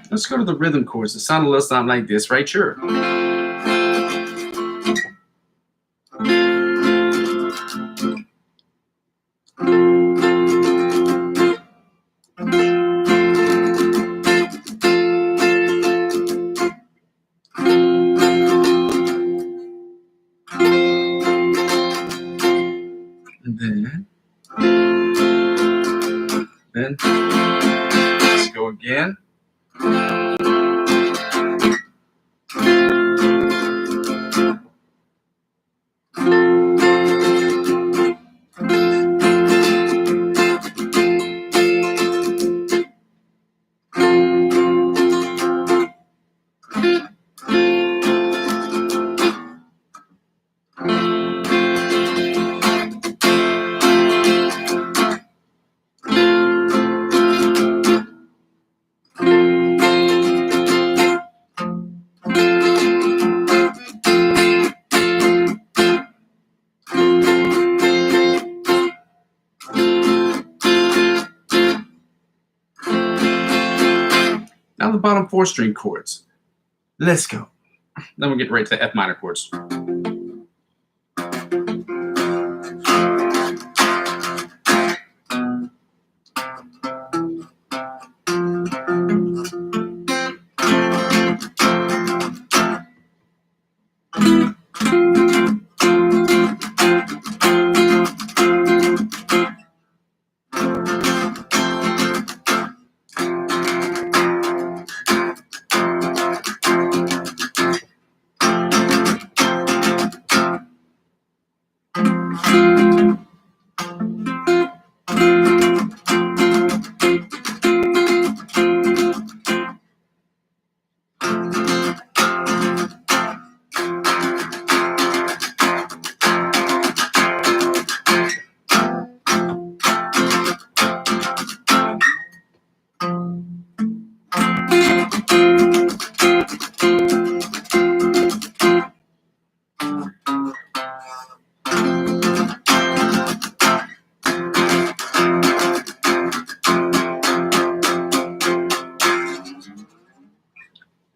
Let's go to the rhythm chords. It sound a little something like this right here. And then let's go again. Now the bottom 4 string chords. Let's go. Then we'll get right to the F minor chords.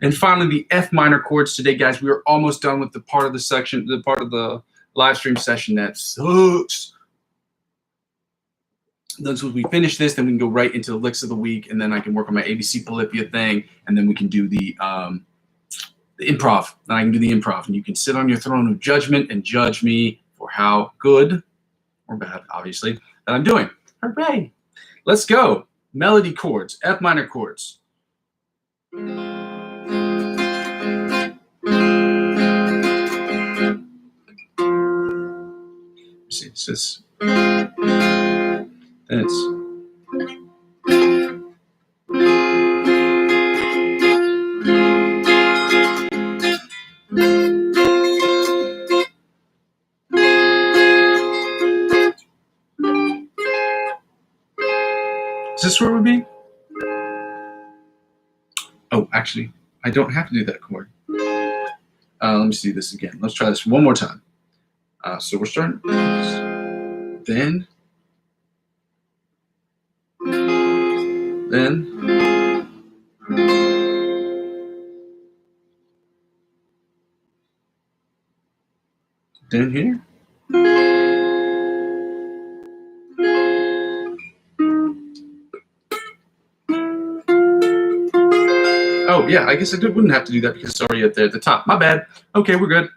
And finally, the F minor chords today, guys. We are almost done with the part of the section, the part of the live stream session that sucks. Once we finish this, then we can go right into the licks of the week, and then I can work on my ABC Polyphia thing, and then we can do the improv. Then I can do the improv, and you can sit on your throne of judgment and judge me for how good or bad, obviously, that I'm doing. Hooray! Let's go. Melody chords, F minor chords. See, it's this. Then it's. Is this where it would be? Oh, actually, I don't have to do that chord. Let me see this again. Let's try this one more time. So we're starting. Then. Then here. Oh, yeah, I guess I wouldn't have to do that because it's already at the top. My bad. Okay, we're good.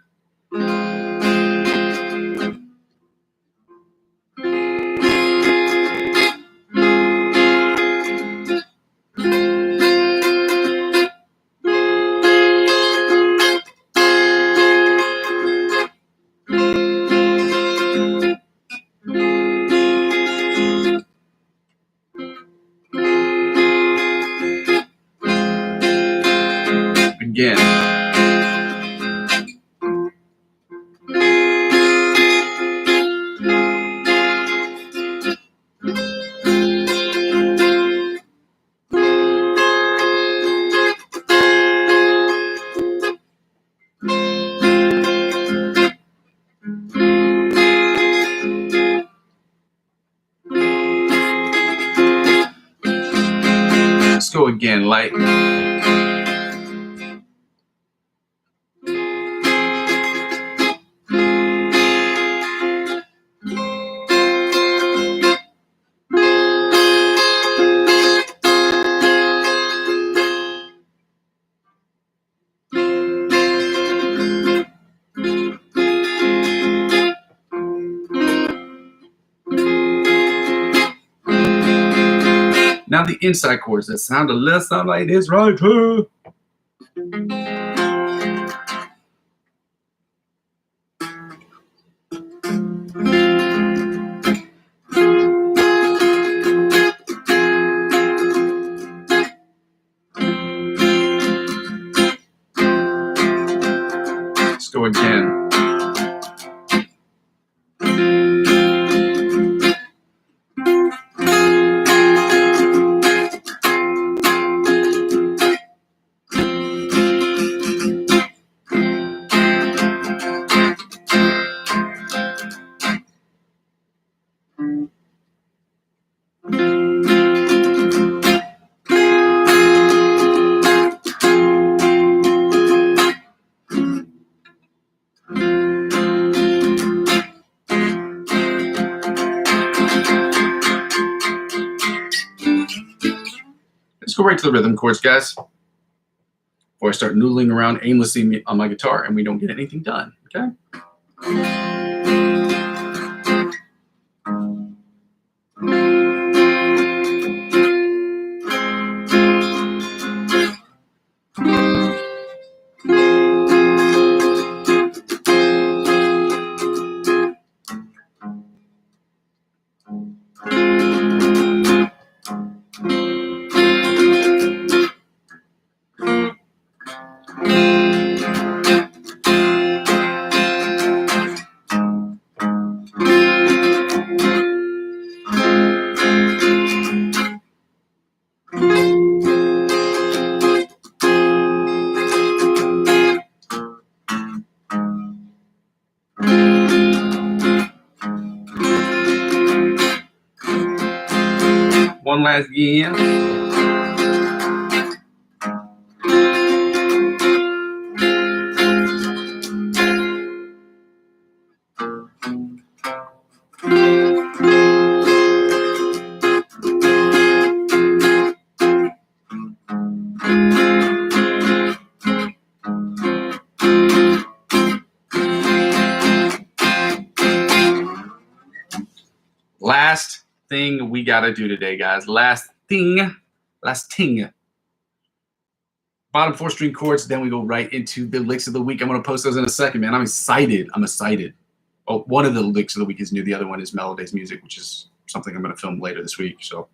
Again. Let's go again, light. Now the inside chords that sound a little something like this right here. Let's go again. Let's go right to the rhythm chords, guys. Before I start noodling around aimlessly on my guitar and we don't get anything done, okay? One last again. Last thing we got to do today, guys. Last thing. Bottom 4 string chords, then we go right into the licks of the week. I'm going to post those in a second, man. I'm excited. Oh, one of the licks of the week is new. The other one is Meloday's music, which is something I'm going to film later this week. So.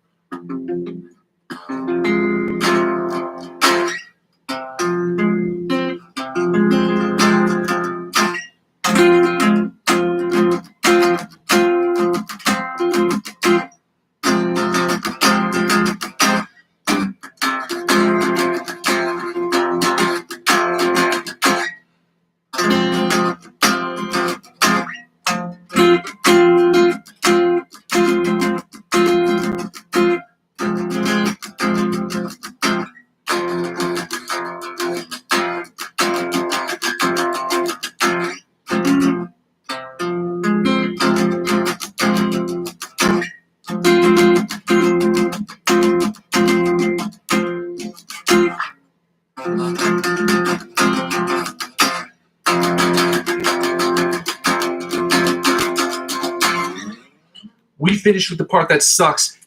We finished with the part that sucks.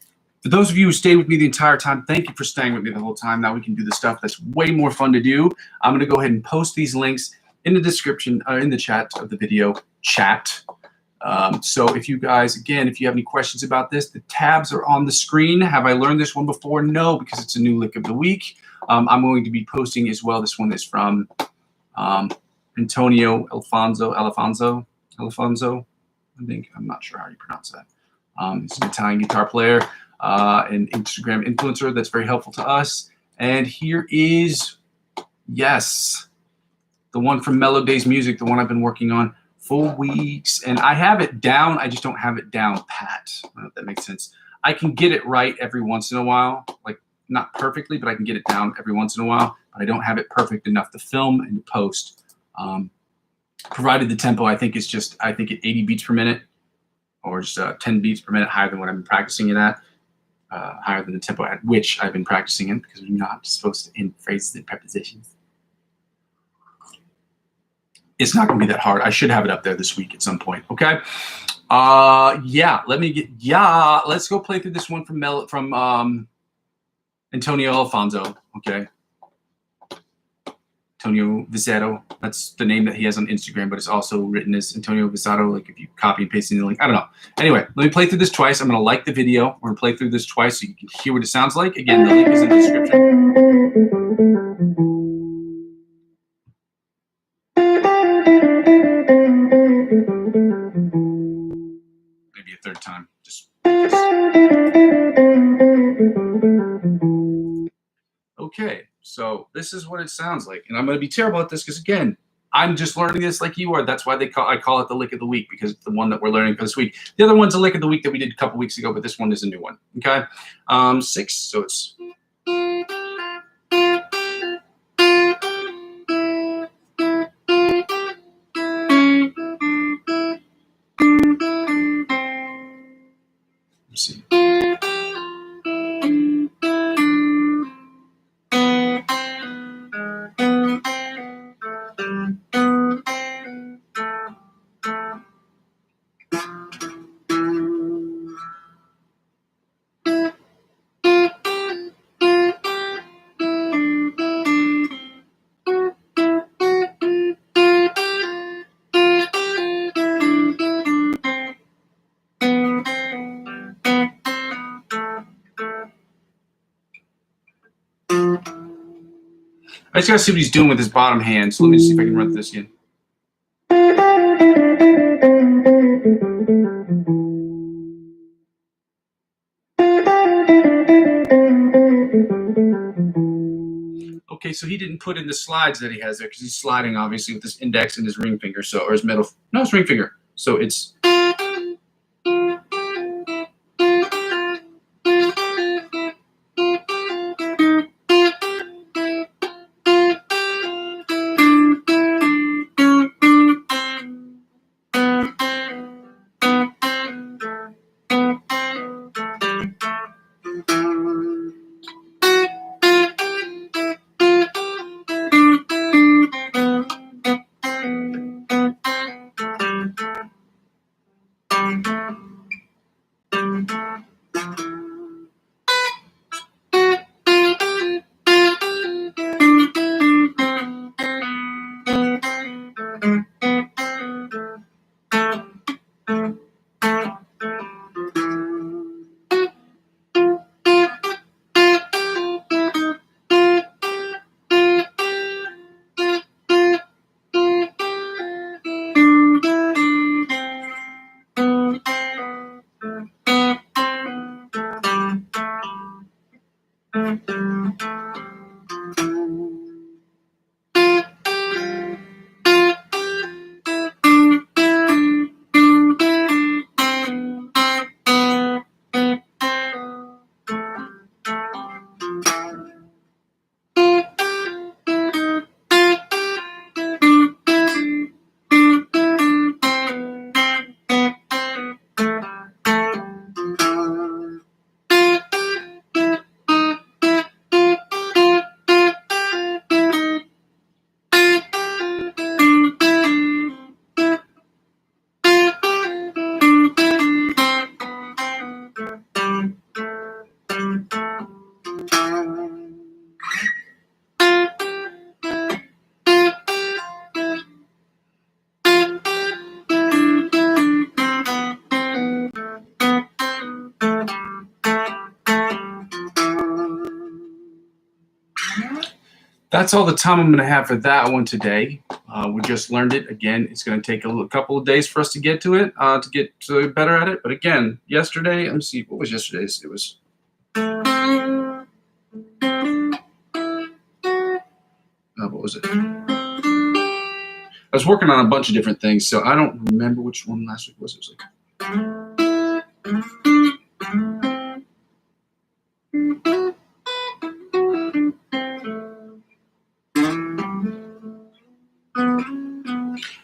For those of you who stayed with me the entire time, thank you for staying with me the whole time. Now we can do the stuff that's way more fun to do. I'm going to go ahead and post these links in the description, in the chat of the video chat. So if you guys, again, if you have any questions about this, the tabs are on the screen. Have I learned this one before? No, because it's a new lick of the week. I'm going to be posting as well. This one is from Antonio Alfonso, I think. I'm not sure how you pronounce that. He's an Italian guitar player, an Instagram influencer that's very helpful to us. And here is, yes, the one from Meloday's music, the one I've been working on for weeks. And I have it down. I just don't have it down pat. I don't know if that makes sense. I can get it right every once in a while, like not perfectly, but I can get it down every once in a while. But I don't have it perfect enough to film and to post. Provided the tempo, I think, is just, I think at 80 beats per minute, or just 10 beats per minute higher than what I've been practicing it at, higher than the tempo at which I've been practicing it, because we're not supposed to end phrases and prepositions. It's not going to be that hard. I should have it up there this week at some point, okay? Let's go play through this one from Antonio Alfonso, okay? Antonio Visato. That's the name that he has on Instagram, but it's also written as Antonio Visato, like if you copy and paste in the link. I don't know. Anyway, let me play through this twice. I'm going to like the video. We're going to play through this twice so you can hear what it sounds like. Again, the link is in the description. Maybe a third time. Just. Okay, so this is what it sounds like. And I'm going to be terrible at this because, again, I'm just learning this like you are. That's why I call it the lick of the week, because it's the one that we're learning for this week. The other one's a lick of the week that we did a couple weeks ago, but this one is a new one. Okay, 6. So it's. Let's see. I just gotta see what he's doing with his bottom hand. So let me see if I can run this again. Okay, so he didn't put in the slides that he has there because he's sliding obviously with his index and his ring finger, so or his middle. No, his ring finger. So it's. That's all the time I'm going to have for that one today. We just learned it. Again, it's going to take a couple of days for us to get to it, to get better at it. But again, yesterday, let me see, what was yesterday's? It was... what was it? I was working on a bunch of different things, so I don't remember which one last week was. It was like...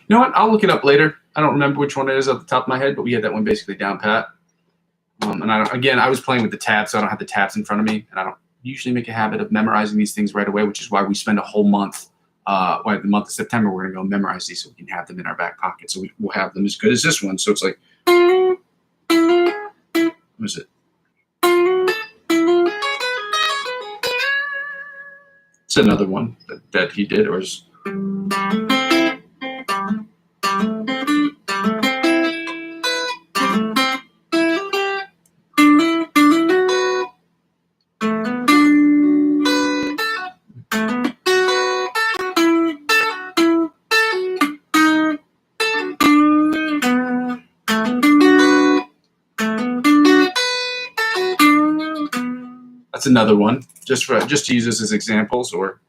You know what? I'll look it up later. I don't remember which one it is off the top of my head, but we had that one basically down pat. And I was playing with the tabs, so I don't have the tabs in front of me, and I don't usually make a habit of memorizing these things right away, which is why we spend a whole month. The month of September, we're going to go memorize these so we can have them in our back pocket. So we'll have them as good as this one. So it's like, what is it? It's another one that he did, or is... That's another one, just to use this as examples, or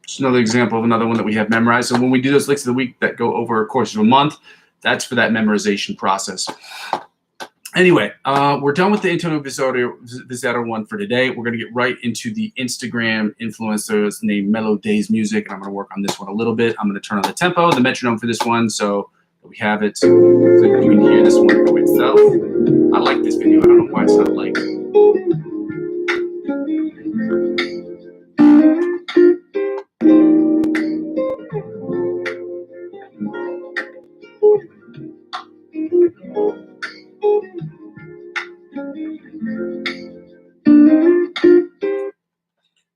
just another example of another one that we have memorized. So when we do those licks of the week that go over a course of a month, that's for that memorization process. Anyway, we're done with the Antonio Vizzetto one for today. We're going to get right into the Instagram influencers named Mellow Days Music, and I'm going to work on this one a little bit. I'm going to turn on the tempo, the metronome for this one, so we have it. So you can hear this one for itself. I like this video. I don't know why it's not like.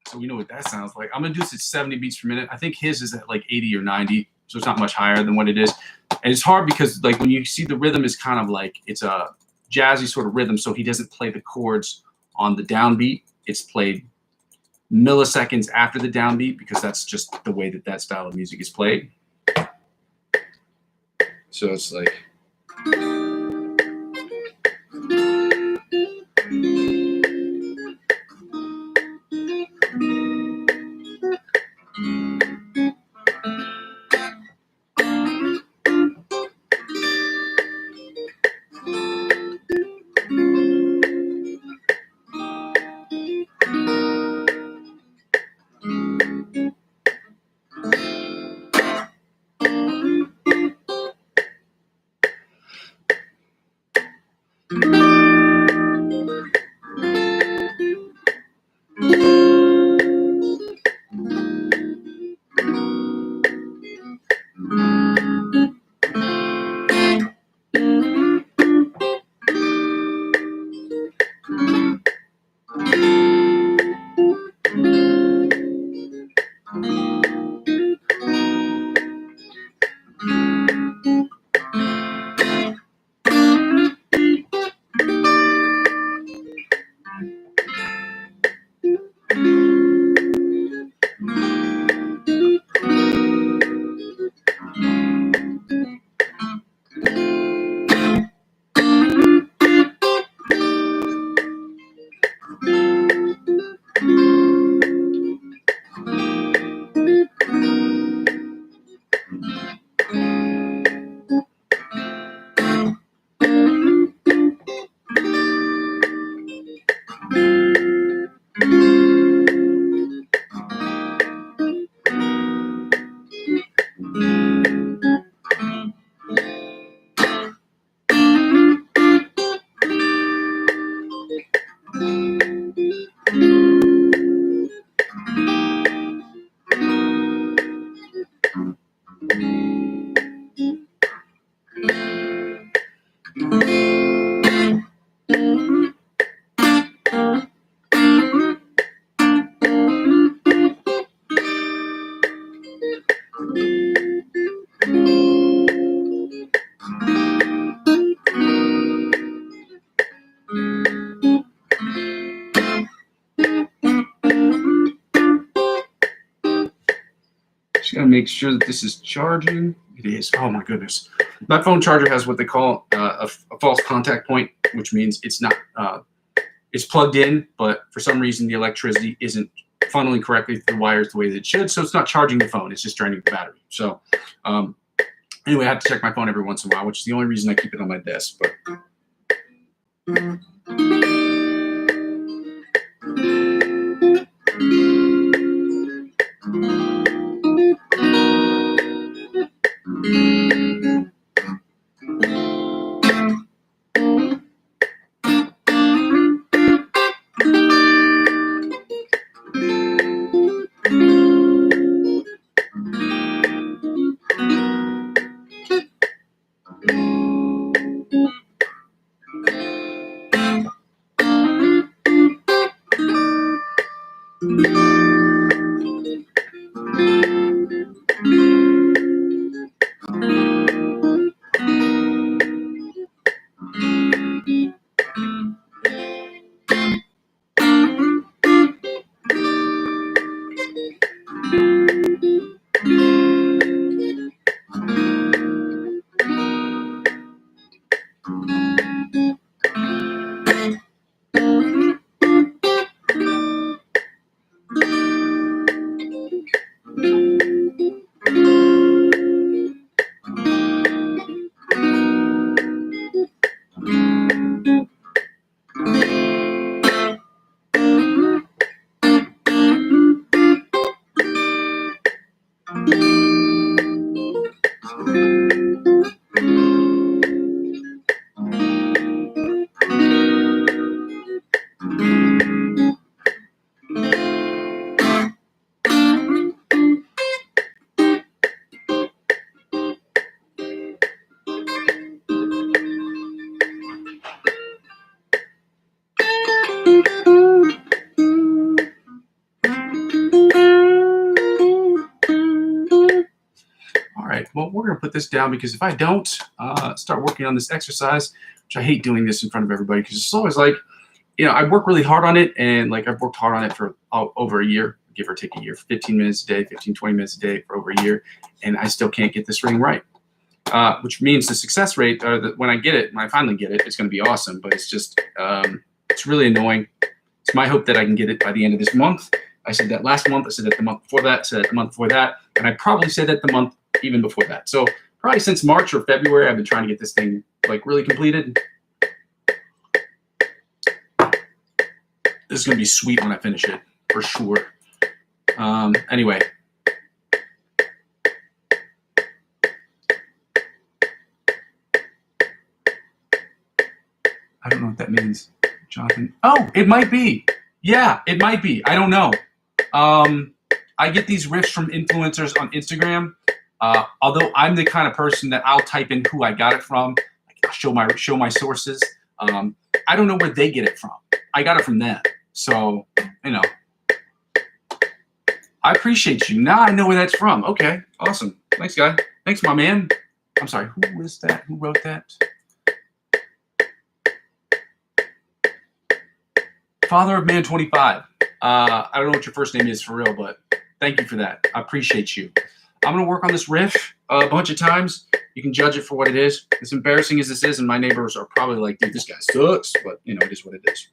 So we know what that sounds like. I'm going to do this at 70 beats per minute. I think his is at like 80 or 90, so it's not much higher than what it is. And it's hard because like when you see the rhythm is kind of like it's a jazzy sort of rhythm, so he doesn't play the chords on the downbeat. It's played milliseconds after the downbeat because that's just the way that style of music is played. So it's like. Just gotta make sure that this is charging. It is. Oh my goodness. My phone charger has what they call a false contact point, which means it's not. It's plugged in, but for some reason the electricity isn't funneling correctly through the wires the way that it should. So it's not charging the phone. It's just draining the battery. So anyway, I have to check my phone every once in a while, which is the only reason I keep it on my desk. But. this down because if I don't start working on this exercise, which I hate doing this in front of everybody because it's always like, I work really hard on it, and like I've worked hard on it for over a year, give or take a year, 15 minutes a day, 15, 20 minutes a day for over a year, and I still can't get this ring right. Which means the success rate, when I get it, when I finally get it, it's going to be awesome, but it's just, it's really annoying. It's my hope that I can get it by the end of this month. I said that last month, I said that the month before that, I said that the month before that, and I probably said that the month even before that. So probably since March or February, I've been trying to get this thing like really completed. This is going to be sweet when I finish it, for sure. Anyway. I don't know what that means, Jonathan. Oh, it might be. Yeah, it might be. I don't know. I get these riffs from influencers on Instagram. Although I'm the kind of person that I'll type in who I got it from, like I'll show my sources. I don't know where they get it from. I got it from them. So, I appreciate you. Now I know where that's from. Okay, awesome. Thanks, guy. Thanks, my man. I'm sorry, who is that? Who wrote that? Father of Man 25. I don't know what your first name is for real, but thank you for that. I appreciate you. I'm going to work on this riff a bunch of times. You can judge it for what it is. As embarrassing as this is, and my neighbors are probably like, dude, this guy sucks, but it is what it is.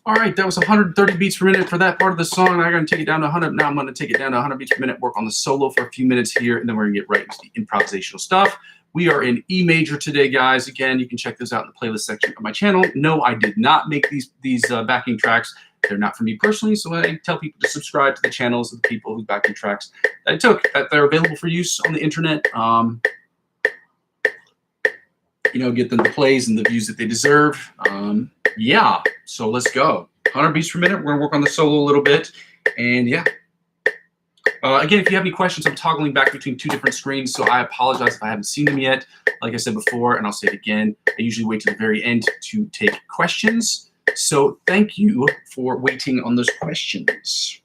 All right, that was 130 beats per minute for that part of the song. I'm going to take it down to 100. Now I'm going to take it down to 100 beats per minute, work on the solo for a few minutes here, and then we're going to get right into the improvisational stuff. We are in E major today, guys. Again, you can check this out in the playlist section of my channel. No, I did not make these backing tracks. They're not for me personally, so I tell people to subscribe to the channels of the people whose backing tracks that I took, that they're available for use on the internet. Get them the plays and the views that they deserve. Yeah, so let's go. 100 beats per minute. We're gonna work on the solo a little bit, and yeah. Again, if you have any questions, I'm toggling back between two different screens, so I apologize if I haven't seen them yet. Like I said before, and I'll say it again, I usually wait to the very end to take questions. So thank you for waiting on those questions.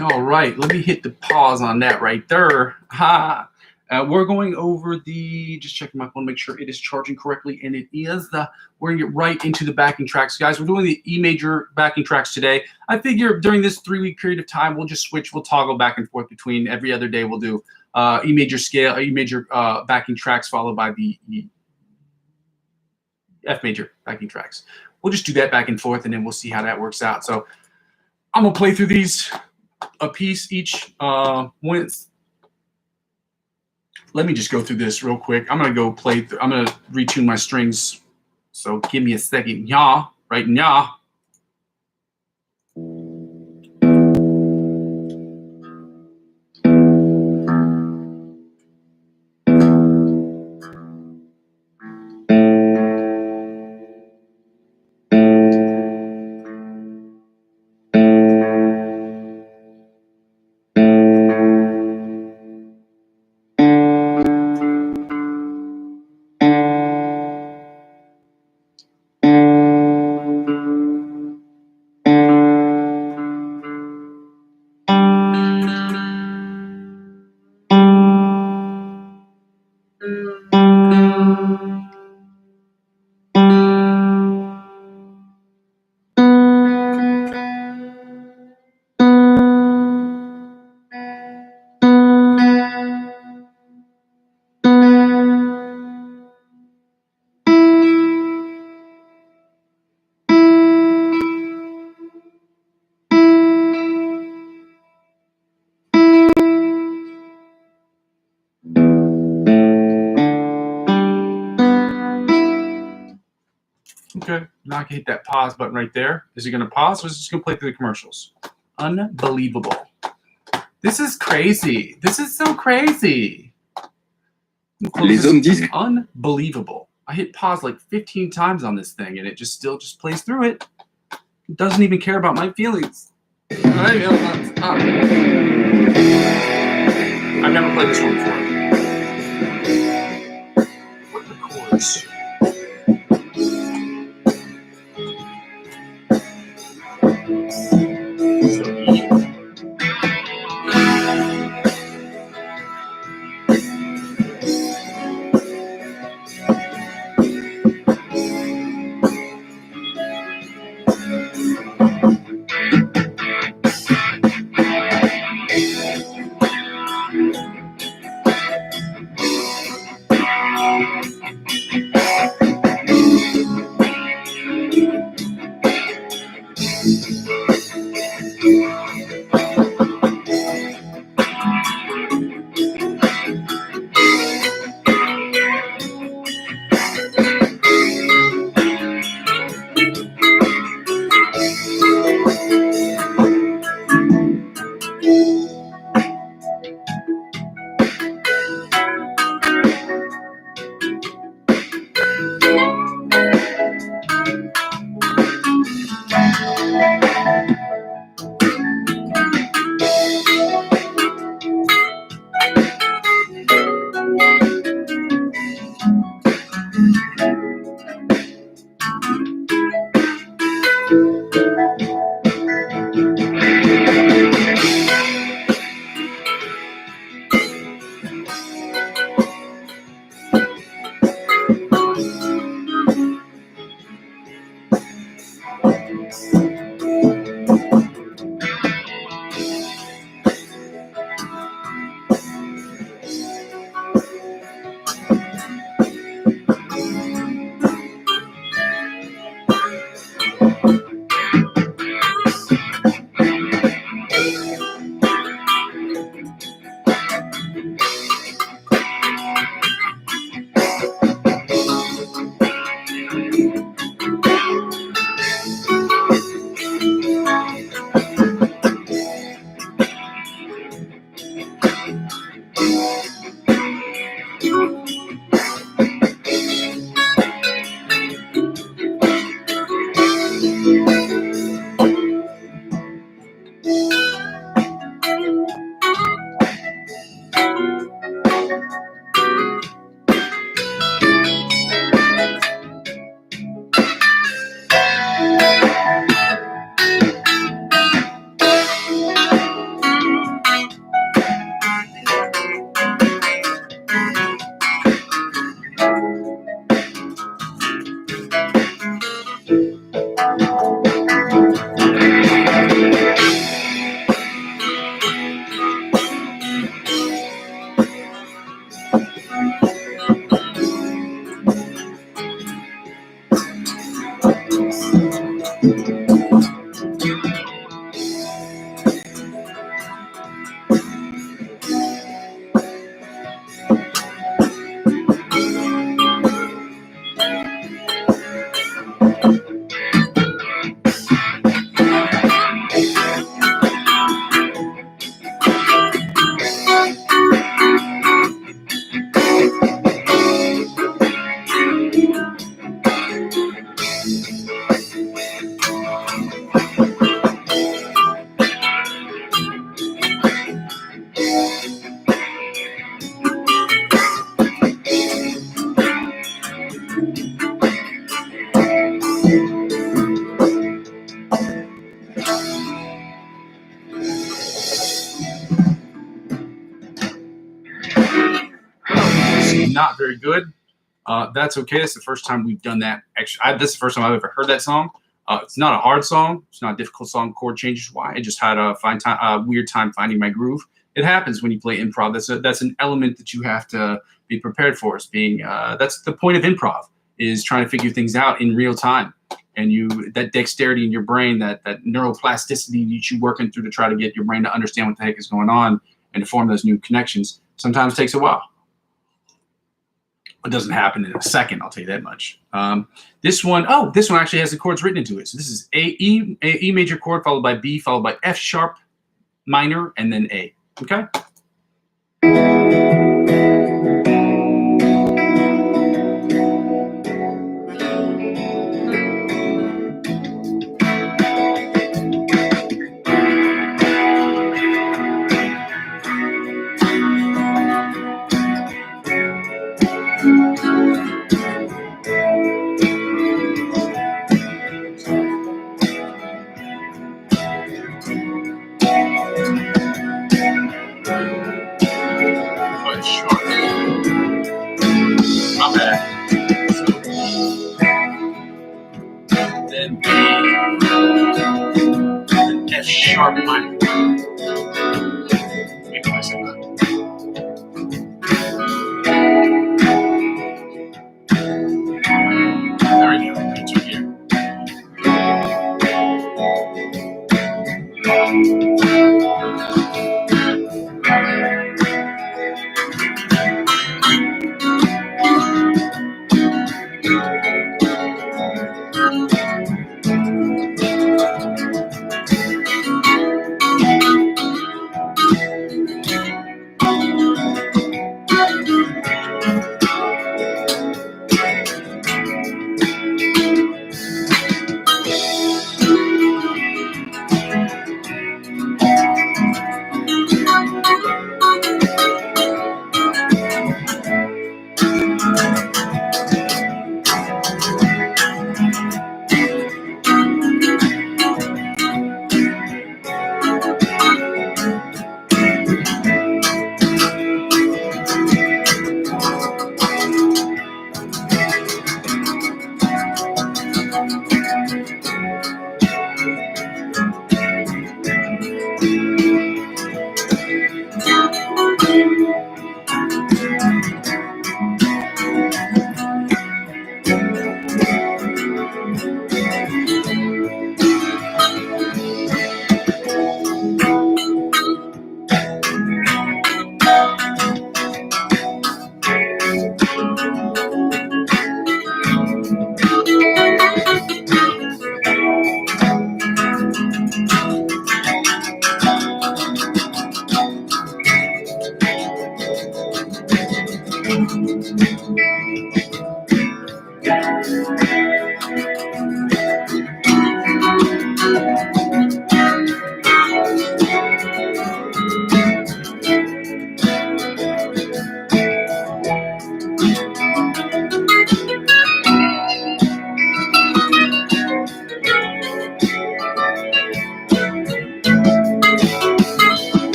All right, let me hit the pause on that right there. Ha! We're going over just checking my phone, make sure it is charging correctly, and it is. We're gonna get right into the backing tracks, guys. We're doing the E major backing tracks today. I figure during this 3-week period of time, we'll just switch. We'll toggle back and forth between every other day. We'll do E major scale, E major backing tracks, followed by the F major backing tracks. We'll just do that back and forth, and then we'll see how that works out. So I'm gonna play through these a piece each. Let me just go through this real quick. I'm gonna go play. I'm gonna retune my strings. So give me a second, y'all. Right now. Okay, now I can hit that pause button right there. Is it going to pause, or is it just going to play through the commercials? Unbelievable. This is crazy. This is so crazy. Les hommes disent. Unbelievable. I hit pause like 15 times on this thing, and it still plays through it. It doesn't even care about my feelings. I've never played this one before. What are the chords? very good. That's okay. It's the first time we've done that. Actually, this is the first time I've ever heard that song. It's not a hard song. It's not a difficult song. Chord changes. Why? I just had a weird time finding my groove. It happens when you play improv. That's an element that you have to be prepared for. That's the point of improv, is trying to figure things out in real time. And that dexterity in your brain, that neuroplasticity that you're working through to try to get your brain to understand what the heck is going on and to form those new connections, sometimes takes a while. It doesn't happen in a second, I'll tell you that much. This one actually has the chords written into it. So this is E major chord, followed by B, followed by F sharp minor, and then A. Okay? My bad. Then B, then F sharp minor. Maybe I said that. There we go. That's right here.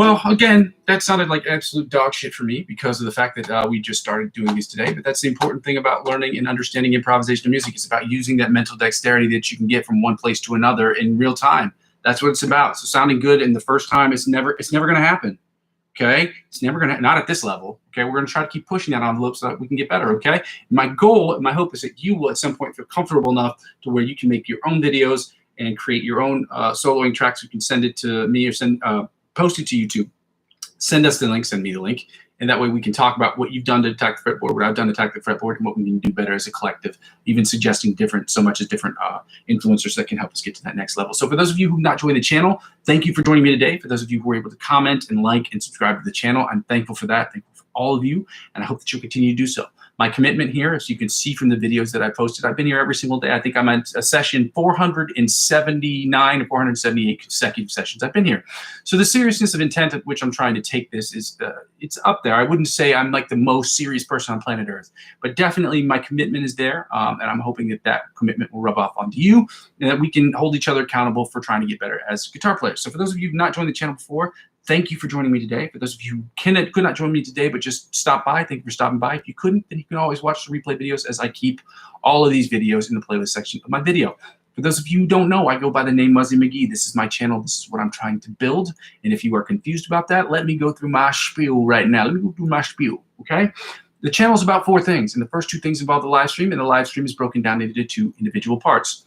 Well, again, that sounded like absolute dog shit for me because of the fact that we just started doing these today. But that's the important thing about learning and understanding improvisational music. It's about using that mental dexterity that you can get from one place to another in real time. That's what it's about. So sounding good in the first time is never going to happen. Okay, it's never going to, not at this level. Okay, we're going to try to keep pushing that envelope so that we can get better. Okay, my goal, my hope is that you will at some point feel comfortable enough to where you can make your own videos and create your own soloing tracks. You can send it to me or post it to YouTube. Send us the link, send me the link, and that way we can talk about what you've done to attack the fretboard, what I've done to attack the fretboard, and what we can do better as a collective, even suggesting different influencers that can help us get to that next level. So for those of you who have not joined the channel, thank you for joining me today. For those of you who were able to comment and like and subscribe to the channel, I'm thankful for that. Thankful for all of you, and I hope that you'll continue to do so. My commitment here, as you can see from the videos that I posted, I've been here every single day. I think I'm at a session 479 or 478 consecutive sessions. I've been here. So the seriousness of intent at which I'm trying to take this is, it's up there. I wouldn't say I'm like the most serious person on planet Earth, but definitely my commitment is there. And I'm hoping that that commitment will rub off onto you and that we can hold each other accountable for trying to get better as guitar players. So for those of you who've not joined the channel before, thank you for joining me today. For those of you who could not join me today, but just stop by, thank you for stopping by. If you couldn't, then you can always watch the replay videos as I keep all of these videos in the playlist section of my video. For those of you who don't know, I go by the name Muzzy McGee. This is my channel. This is what I'm trying to build. And if you are confused about that, let me go through my spiel right now. Let me go through my spiel, okay? The channel is about 4 things, and the first 2 things involve the live stream, and the live stream is broken down into 2 individual parts.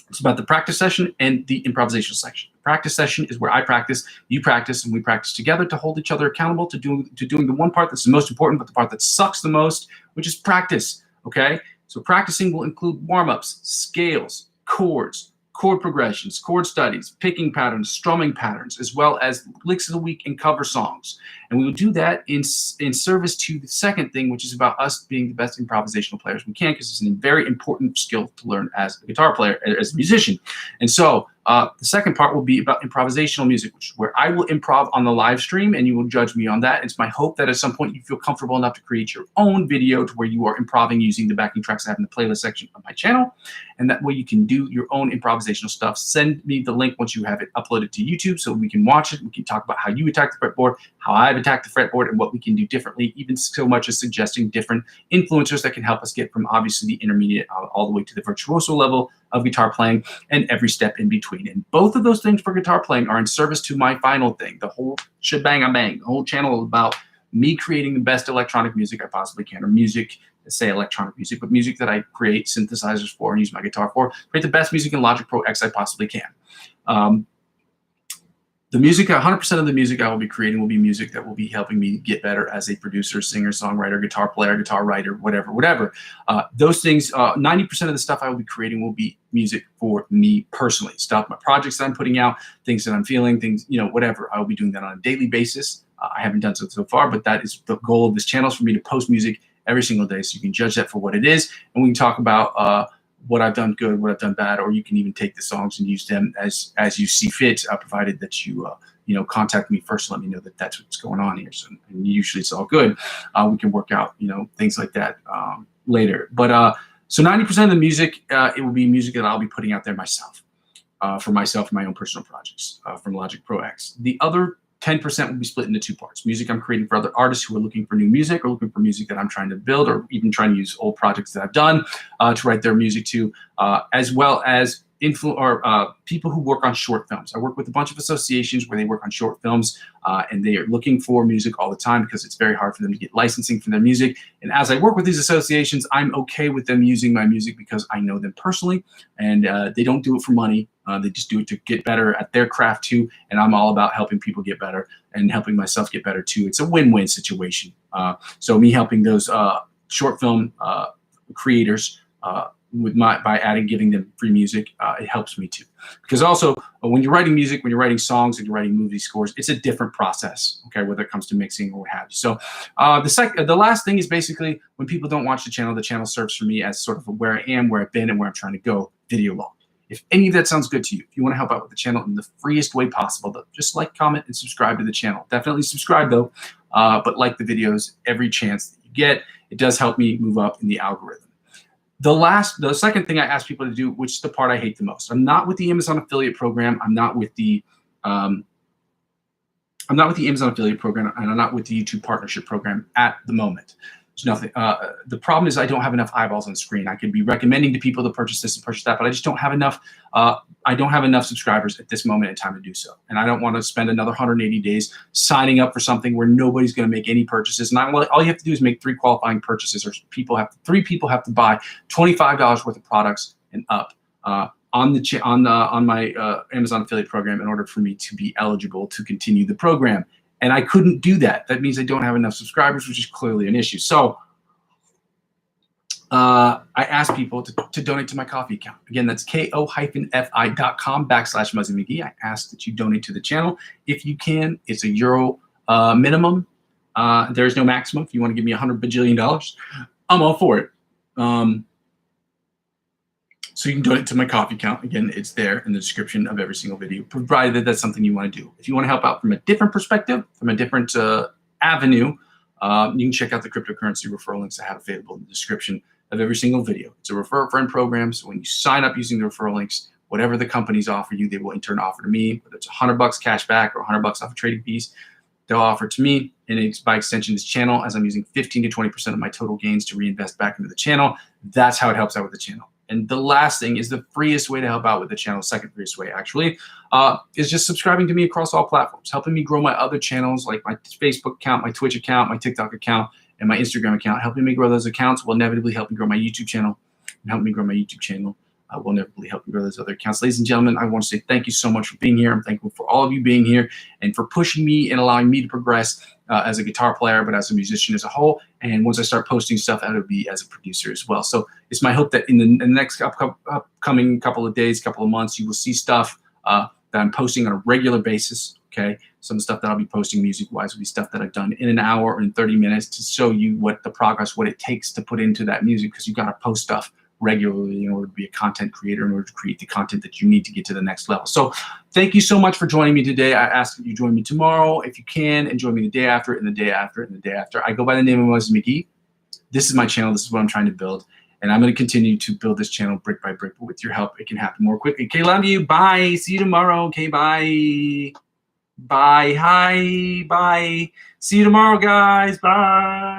It's about the practice session and the improvisational section. The practice session is where I practice, you practice, and we practice together to hold each other accountable to doing the one part that's the most important, but the part that sucks the most, which is practice, okay? So practicing will include warm-ups, scales, chords, chord progressions, chord studies, picking patterns, strumming patterns, as well as licks of the week and cover songs. And we will do that in service to the second thing, which is about us being the best improvisational players we can, because it's a very important skill to learn as a guitar player, as a musician. And so the second part will be about improvisational music, which is where I will improv on the live stream and you will judge me on that. It's my hope that at some point you feel comfortable enough to create your own video to where you are improving using the backing tracks I have in the playlist section of my channel. And that way you can do your own improvisational stuff. Send me the link once you have it uploaded to YouTube so we can watch it. We can talk about how you attack the fretboard, how I've attacked the fretboard, and what we can do differently, even so much as suggesting different influencers that can help us get from obviously the intermediate all the way to the virtuoso level of guitar playing and every step in between. And both of those things for guitar playing are in service to my final thing, the whole shebang-a-bang. The whole channel is about me creating the best electronic music I possibly can, or music, let's say electronic music, but music that I create synthesizers for and use my guitar for, create the best music in Logic Pro X I possibly can. The music, 100% of the music I will be creating will be music that will be helping me get better as a producer, singer, songwriter, guitar player, guitar writer, whatever. Those things, 90% of the stuff I will be creating will be music for me personally. Stuff, my projects that I'm putting out, things that I'm feeling, things, whatever. I will be doing that on a daily basis. I haven't done so far, but that is the goal of this channel, is for me to post music every single day so you can judge that for what it is. And we can talk about what I've done good, what I've done bad, or you can even take the songs and use them as you see fit, provided that you contact me first and let me know that that's what's going on here. So, and usually it's all good. We can work out things like that later. But so 90% of the music, it will be music that I'll be putting out there myself, for myself and my own personal projects from Logic Pro X. The other 10% will be split into 2 parts. Music I'm creating for other artists who are looking for new music, or looking for music that I'm trying to build, or even trying to use old projects that I've done to write their music to, as well as people who work on short films. I work with a bunch of associations where they work on short films, and they are looking for music all the time because it's very hard for them to get licensing for their music. And as I work with these associations, I'm okay with them using my music because I know them personally, and they don't do it for money. They just do it to get better at their craft too, and I'm all about helping people get better and helping myself get better too. It's a win-win situation. So me helping those short film creators by giving them free music, it helps me too. Because also when you're writing music, when you're writing songs and you're writing movie scores, it's a different process, okay, whether it comes to mixing or what have you. So the last thing is basically when people don't watch the channel serves for me as sort of where I am, where I've been, and where I'm trying to go video log. If any of that sounds good to you, if you want to help out with the channel in the freest way possible, though, just like, comment, and subscribe to the channel. Definitely subscribe though, but like the videos every chance that you get. It does help me move up in the algorithm. The second thing I ask people to do, which is the part I hate the most. I'm not with the Amazon affiliate program. I'm not with the I'm not with the Amazon affiliate program, and I'm not with the YouTube partnership program at the moment. There's nothing. The problem is I don't have enough eyeballs on screen. I could be recommending to people to purchase this and purchase that, but I just don't have enough. I don't have enough subscribers at this moment in time to do so, and I don't want to spend another 180 days signing up for something where nobody's going to make any purchases. And all you have to do is make 3 qualifying purchases, or 3 people have to buy $25 worth of products and up on my Amazon affiliate program in order for me to be eligible to continue the program. And I couldn't do that. That means I don't have enough subscribers, which is clearly an issue. So I asked people to donate to my coffee account. Again, that's ko-fi.com/Muzzy McGee. I ask that you donate to the channel. If you can, it's €1 minimum. There is no maximum. If you want to give me $100 bajillion, I'm all for it. So you can donate to my coffee account. Again, it's there in the description of every single video, provided that that's something you want to do. If you want to help out from a different perspective, from a different avenue, you can check out the cryptocurrency referral links I have available in the description of every single video. It's a refer a friend program. So when you sign up using the referral links, whatever the companies offer you, they will in turn offer to me, whether it's $100 cash back or $100 off of trading fees, they'll offer to me. And it's by extension, this channel, as I'm using 15 to 20% of my total gains to reinvest back into the channel. That's how it helps out with the channel. And the last thing is the freest way to help out with the channel, second freest way actually, is just subscribing to me across all platforms, helping me grow my other channels like my Facebook account, my Twitch account, my TikTok account, and my Instagram account. Helping me grow those accounts will inevitably help me grow my YouTube channel. And help me grow my YouTube channel will inevitably help me grow those other accounts. Ladies and gentlemen, I want to say thank you so much for being here. I'm thankful for all of you being here and for pushing me and allowing me to progress as a guitar player, but as a musician as a whole. And once I start posting stuff, it'll be as a producer as well. So it's my hope that in the next upcoming couple of days, couple of months, you will see stuff that I'm posting on a regular basis. Okay, some stuff that I'll be posting music-wise will be stuff that I've done in an hour or in 30 minutes to show you what the progress, what it takes to put into that music, because you got to post stuff regularly in order to be a content creator, in order to create the content that you need to get to the next level. So thank you so much for joining me today. I ask that you join me tomorrow if you can, and join me the day after, and the day after, and the day after. I go by the name of Muzzy McGee. This is my channel. This is what I'm trying to build. And I'm going to continue to build this channel brick by brick. But with your help, it can happen more quickly. Okay, love you. Bye. See you tomorrow. Okay, bye. Bye. Hi. Bye. See you tomorrow, guys. Bye.